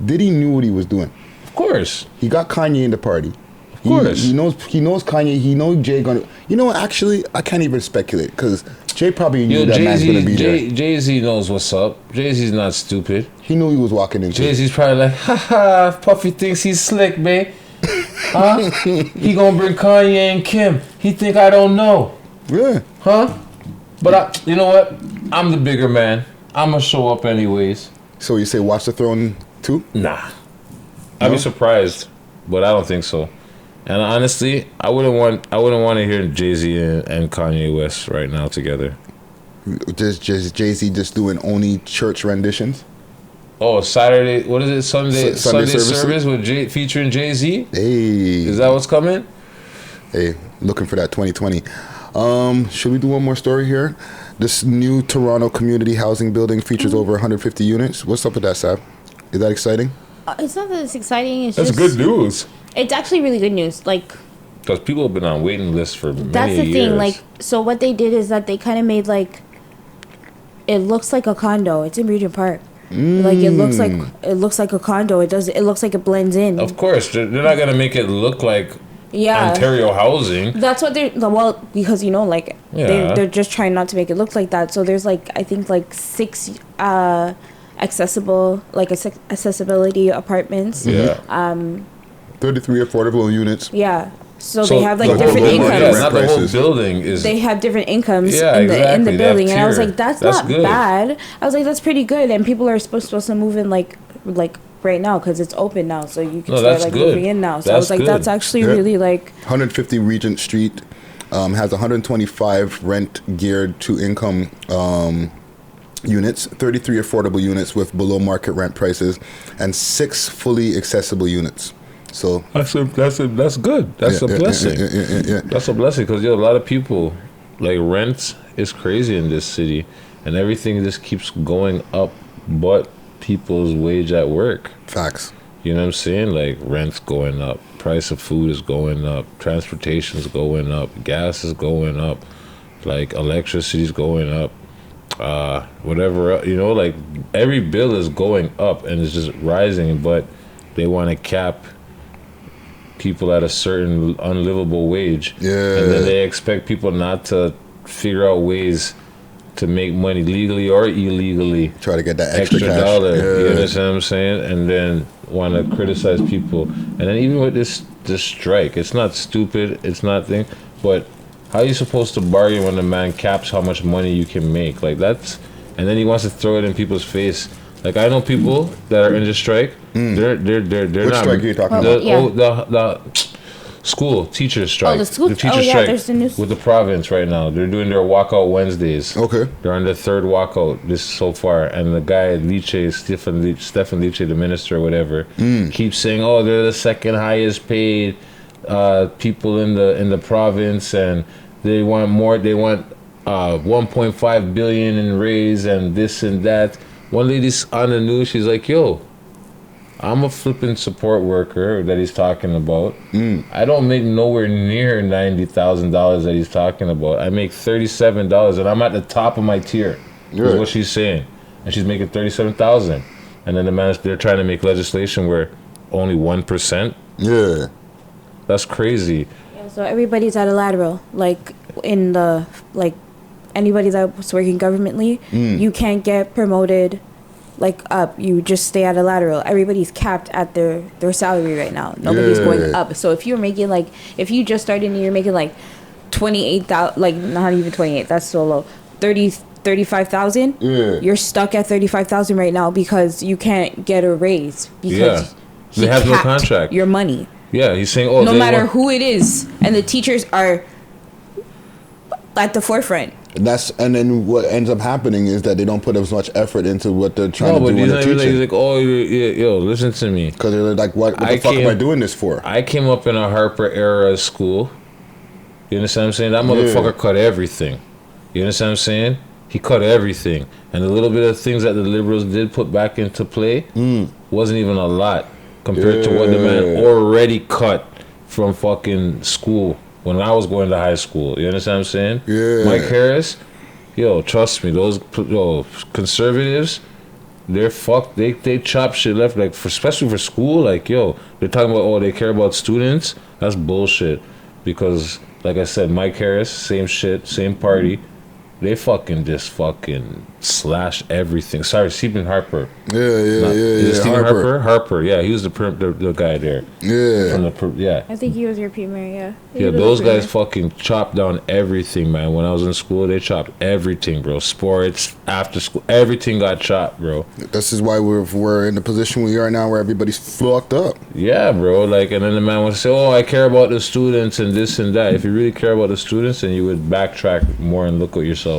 Diddy knew what he was doing. Of course. He got Kanye in the party. Of course. He knows Kanye. He knows Jay gonna. You know what? Actually, I can't even speculate because Jay probably knew that man's gonna be there. Jay-Z knows what's up. Jay-Z's not stupid. He knew he was walking into. Jay-Z's probably like, haha, Puffy thinks he's slick, babe. Huh? He gonna bring Kanye and Kim. He think I don't know. Yeah. Huh? But you know what? I'm the bigger man. I'ma show up anyways. So you say Watch the Throne 2? Nah. I'd be surprised, but I don't think so. And honestly, I wouldn't want to hear Jay-Z and Kanye West right now together. Just Jay-Z just doing only church renditions? Oh, Saturday, what is it? Sunday service with featuring Jay-Z? Hey. Is that what's coming? Hey, looking for that 2020. Should we do one more story here? This new Toronto community housing building features over 150 units. What's up with that, Sab? Is that exciting? It's not that it's exciting. That's good news. It's actually really good news. Like, because people have been on waiting lists for many years. that's the thing. Like, so what they did is that they kind of made like, it looks like a condo. It's in Regent Park. Like it looks like a condo. It looks like it blends in. Of course, they're not gonna make it look like Ontario housing. That's what because they're just trying not to make it look like that. So there's like I think like 6 accessibility apartments. Yeah. 33 affordable units. Yeah. So they have like different incomes. Yeah, not the whole building is. They have different incomes in the building, and I was like, that's not good. bad. I was like, that's pretty good, and people are supposed to move in like right now because it's open now, so you can start like moving in now. So I was like, that's actually really like 150 Regent Street has 125 rent geared to income units, 33 affordable units with below market rent prices, and 6 fully accessible units. So that's good. That's a blessing. That's a blessing because a lot of people, like, rent is crazy in this city, and everything just keeps going up, but people's wage at work. Facts. You know what I'm saying? Like, rent's going up, price of food is going up, transportation's going up, gas is going up, like electricity's going up, whatever else, like every bill is going up and it's just rising, but they want to cap people at a certain unlivable wage. Yeah. And then they expect people not to figure out ways to make money legally or illegally. Try to get that extra cash. dollar. Yeah. You understand what I'm saying? And then want to criticize people. And then even with this strike, it's not stupid, it's not thing, but how are you supposed to bargain when the man caps how much money you can make? Like, that's, and then he wants to throw it in people's face. Like, I know people that are in the strike. They're Which not. strike are you talking about? The school teacher strike. the school. teacher strike there's the news with the province right now. They're doing their walkout Wednesdays. Okay. They're on the third walkout this so far, and the guy Stefan Liche, the minister or whatever, keeps saying, "Oh, they're the second highest paid people in the province, and they want more. They want 1.5 billion in raise and this and that." One lady's on the news. She's like, "Yo, I'm a flipping support worker that he's talking about. I don't make nowhere near $90,000 that he's talking about. I make $37, and I'm at the top of my tier." Is what she's saying, and she's making $37,000. And then they're trying to make legislation where only 1%. Yeah, that's crazy. Yeah, so everybody's at a lateral. Like in the anybody that's working governmentally, you can't get promoted. Like up, you just stay at a lateral. Everybody's capped at their salary right now. Nobody's going up. So if you're making if you just started and you're making 28,000, not even 28, that's so low. 35,000. You're stuck at 35,000 right now because you can't get a raise because they have no contract. Your money. Yeah, he's saying, "Oh, no matter who it is," and the teachers are at the forefront. And then what ends up happening is that they don't put as much effort into what they're trying to do. No, but he's like, "Oh, yo, listen to me." Because they're like, what the fuck am I doing this for? I came up in a Harper era school. You understand what I'm saying? That motherfucker cut everything. You understand what I'm saying? He cut everything. And the little bit of things that the liberals did put back into play wasn't even a lot compared to what the man already cut from fucking school. When I was going to high school, you understand what I'm saying? Yeah. Mike Harris, trust me, those conservatives, they're fucked. They chop shit left, especially for school. They're talking about, they care about students. That's bullshit. Because, like I said, Mike Harris, same shit, same party. They just slash everything. Sorry, Stephen Harper. Yeah. Stephen Harper. Yeah, he was the guy there. Yeah. I think he was your premier. Yeah, those guys fucking chopped down everything, man. When I was in school, they chopped everything, bro. Sports, after school, everything got chopped, bro. This is why we're in the position we are now, where everybody's fucked up. Yeah, bro. And then the man would say, "Oh, I care about the students and this and that." If you really care about the students, then you would backtrack more and look at yourself.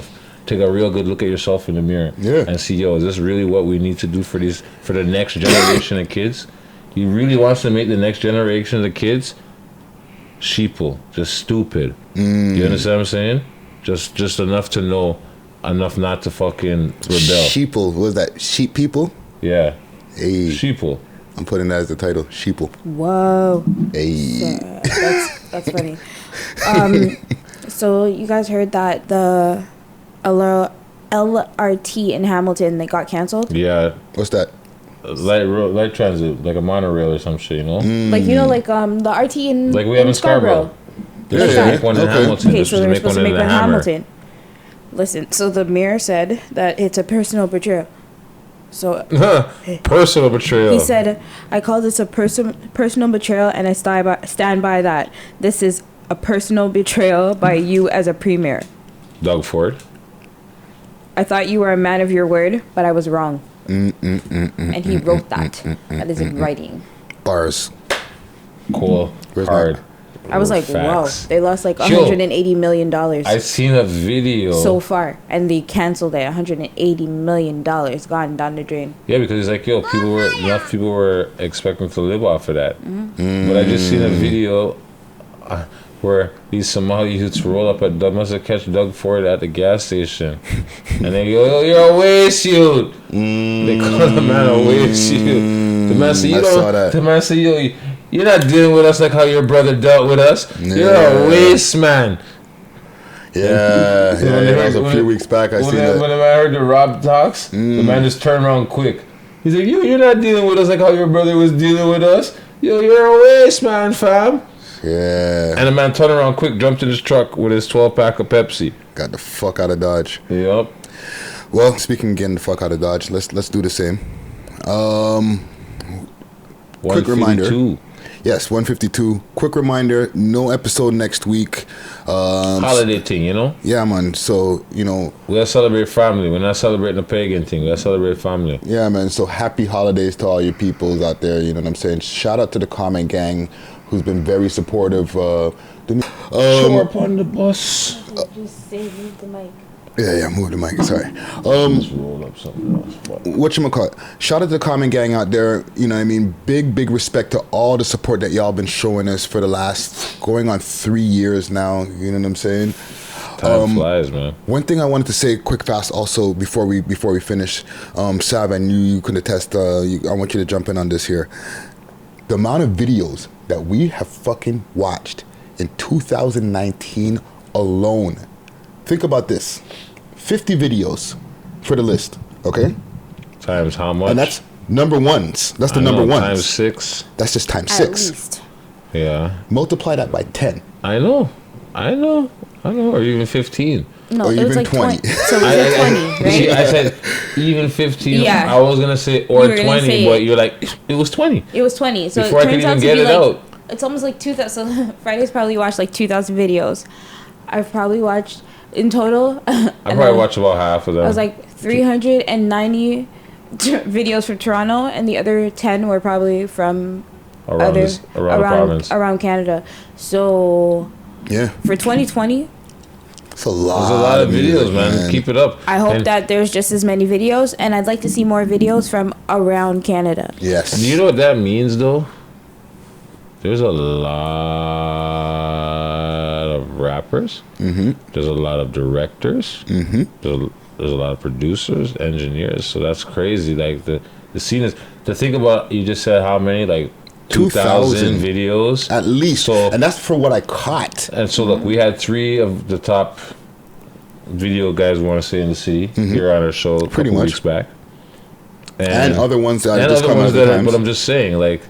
Take a real good look at yourself in the mirror and see, is this really what we need to do for the next generation of kids? He really wants to make the next generation of kids sheeple, just stupid. You understand what I'm saying? Just enough to know, enough not to fucking rebel. Sheeple, was that sheep people? Yeah. Hey. Sheeple. I'm putting that as the title, Sheeple. Whoa. Hey. That's funny. So you guys heard that the LRT in Hamilton, they got canceled? Yeah. What's that? Light transit, like a monorail or some shit, the RT in we have in Scarborough. They're supposed to make one in Hamilton. Okay, so they're supposed to make one in Hamilton. Listen, so the mayor said that it's a personal betrayal. So personal betrayal. He said, "I call this a personal betrayal, and I stand by that. This is a personal betrayal by you as a premier." Doug Ford. "I thought you were a man of your word, but I was wrong." And he wrote that. That is in writing. Bars. Cool. Where's hard. I was like, Facts. wow, they lost like $180 million I seen a video so far, and they canceled it. $180 million gone down the drain. Yeah, because it's like, yo, enough people were expecting to live off of that. But I just seen a video where these Somali youths roll up at Doug, must have catch Doug Ford at the gas station, and they go, "Yo, you're a waste youth." They call the man a waste youth. The man said, "You don't." The man said, "Yo, you're not dealing with us like how your brother dealt with us. You're a waste man." Yeah, that was a few weeks back. I seen that. When the man heard the Rob talks, the man just turned around quick. He's like, "Yo, you're not dealing with us like how your brother was dealing with us. Yo, you're a waste man, fam." Yeah. And the man turned around quick, jumped in his truck with his 12-pack of Pepsi. Got the fuck out of Dodge. Yep. Well, speaking of getting the fuck out of Dodge, let's do the same. Quick reminder. Yes, 152. Quick reminder, no episode next week. Holiday thing, you know? Yeah, man. So, you know. We gotta celebrate family. We're not celebrating the pagan thing. We gotta celebrate family. Yeah, man. So happy holidays to all your peoples out there. You know what I'm saying? Shout out to the comment gang who's been very supportive. Show up on the bus. Just say, move the mic. Yeah, move the mic. Sorry. Let's roll up something else. Whatchamacallit? Shout out to the comment gang out there. You know what I mean? Big respect to all the support that y'all been showing us for the last going on 3 years now. You know what I'm saying? Time flies, man. One thing I wanted to say quick fast also before we finish. Sav, I knew you could attest. I want you to jump in on this here. The amount of videos that we have fucking watched in 2019 alone. Think about this. 50 videos for the list, okay? Times how much? And that's number ones. That's the number ones. Times 6. That's just times At 6. least. Yeah. Multiply that by 10. I know. Or even 15. No, or it even was like 20. 20. So it was like 20, right? See, I said even 15. Yeah. I was gonna say or 20, but you're like, it was 20. It was 20. So before it I could turns out even to get be it like, out. it's almost like 2,000. So Friday's probably watched like 2,000 videos. I've probably watched in total. I probably watched about half of them. I was like 390 videos from Toronto, and the other 10 were probably from around the province, around Canada. So yeah, for 2020. It's a lot. There's a lot of videos, man. Keep it up. I hope that there's just as many videos, and I'd like to see more videos from around Canada. Yes. Do you know what that means, though? There's a lot of rappers. Mm-hmm. There's a lot of directors. Mm-hmm. There's a lot of producers, engineers. So that's crazy. Like the scene is to think about. You just said how many? Like 2,000 videos at least. So, and that's for what I caught. And so look, we had 3 of the top video guys we want to say in the city here on our show a couple weeks back, and other ones that just come out. But I'm just saying, like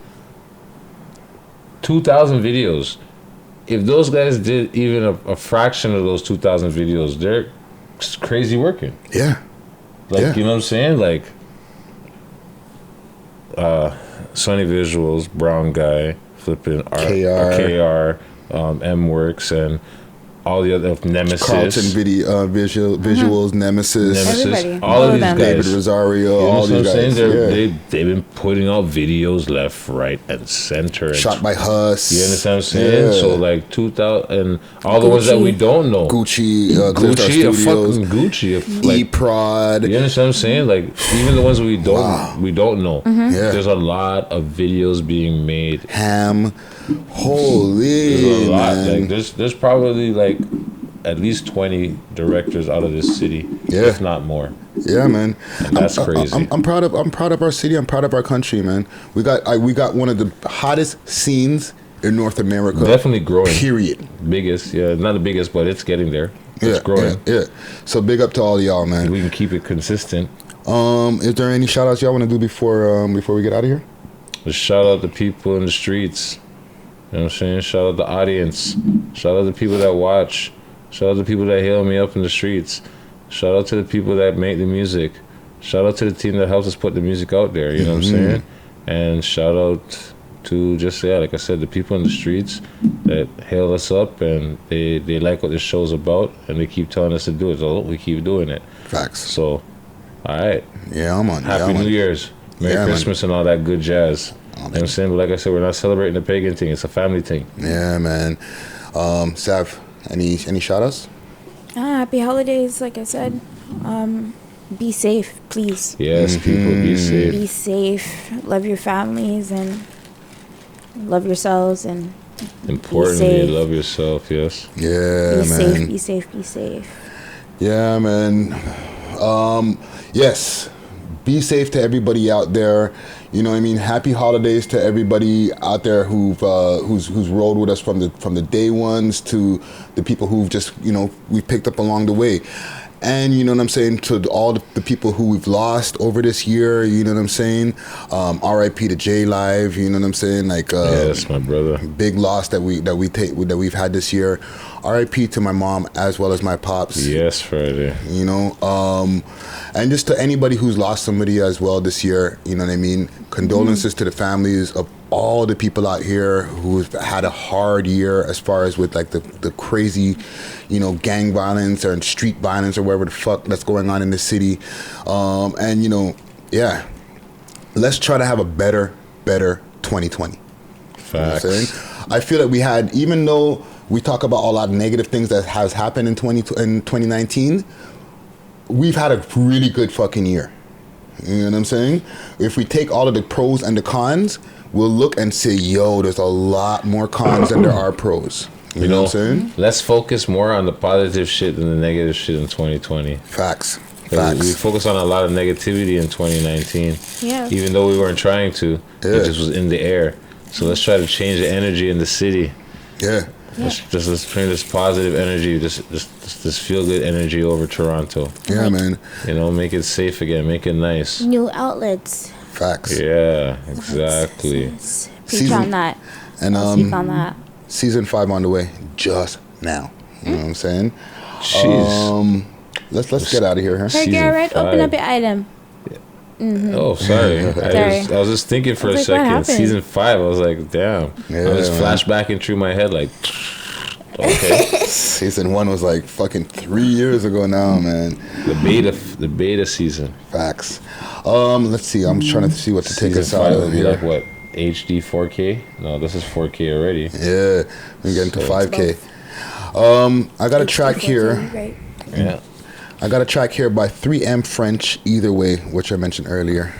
2,000 videos. If those guys did even a fraction of those 2,000 videos, they're crazy working. Yeah. Like you know what I'm saying, like. Sony Visuals, Brown Guy, flipping KR, M-Works, and all the other Nemesis, Carlton Visuals, Nemesis, all of these guys, David Rosario, all these guys. They've been putting out videos left, right, and center. Shot by Huss. You understand what I'm saying? Yeah. So like 2,000 and all the ones that we don't know. Gucci, fucking Gucci, E-Prod. You understand what I'm saying? Like even the ones we don't know. There's a lot of videos being made. Ham. Holy, there's a lot. Man. Like there's probably like at least 20 directors out of this city, if not more. Yeah, man. And that's crazy. I'm proud of our city. I'm proud of our country, man. We got one of the hottest scenes in North America. Definitely growing. Period. Biggest, not the biggest, but it's getting there. It's growing. Yeah. So big up to all of y'all, man. We can keep it consistent. Is there any shout outs y'all want to do before we get out of here? Just shout out the people in the streets. You know what I'm saying? Shout out the audience. Shout out the people that watch. Shout out the people that hail me up in the streets. Shout out to the people that make the music. Shout out to the team that helps us put the music out there. You know what I'm saying? And shout out to like I said, the people in the streets that hail us up and they like what this show's about and they keep telling us to do it. So we keep doing it. Facts. So, all right. Yeah, I'm on. Happy New Year's. Merry Christmas and all that good jazz. You know what I'm saying? But like I said, we're not celebrating the pagan thing. It's a family thing. Yeah, man. Sav, any shout-outs? Happy holidays, like I said. Be safe, please. Yes, people, be safe. Be safe. Love your families and love yourselves and importantly, love yourself. Yes. Yeah, be man. Safe, be safe. Be safe. Yeah, man. Yes. Be safe to everybody out there. You know what I mean? Happy holidays to everybody out there who's rolled with us from the day ones to the people who've just, we picked up along the way. And you know what I'm saying, to all the people who we've lost over this year, you know what I'm saying? R.I.P. to J Live, you know what I'm saying? Yes, my brother. Big loss that we've had this year. R.I.P. to my mom as well as my pops. Yes, Friday. You know, and just to anybody who's lost somebody as well this year, you know what I mean? Condolences to the families of all the people out here who've had a hard year as far as with the crazy, gang violence or street violence or whatever the fuck that's going on in the city. And let's try to have a better 2020. Facts. You know what I'm saying? I feel that we had, even though we talk about a lot of negative things that has happened in 2019, we've had a really good fucking year. You know what I'm saying? If we take all of the pros and the cons, we'll look and say, yo, there's a lot more cons than there are pros. You know what I'm saying? Let's focus more on the positive shit than the negative shit in 2020. Facts. We focused on a lot of negativity in 2019. Yeah. Even though we weren't trying to, it just was in the air. So let's try to change the energy in the city. Yeah. Let's bring this positive energy, this feel good energy over Toronto. Yeah, man. Make it safe again, make it nice. New outlets. Facts. Yeah, exactly. Preach on that. And speak on that. Season 5 on the way just now. You know what I'm saying? Jeez. Let's get out of here, huh? Hey, Garrett, open up your item. Mm-hmm. Oh, sorry. I was just thinking for a second. Season 5, I was like, damn. Yeah, I was flashbacking through my head like, okay. Season 1 was like fucking 3 years ago now, man. The beta season. Facts. Let's see. I'm trying to see what to take us out of here. Like what? HD 4K? No, this is 4K already. Yeah, we're getting to 5K. I got a track here. Yeah. I got a track here by 3M French, Either Way, which I mentioned earlier.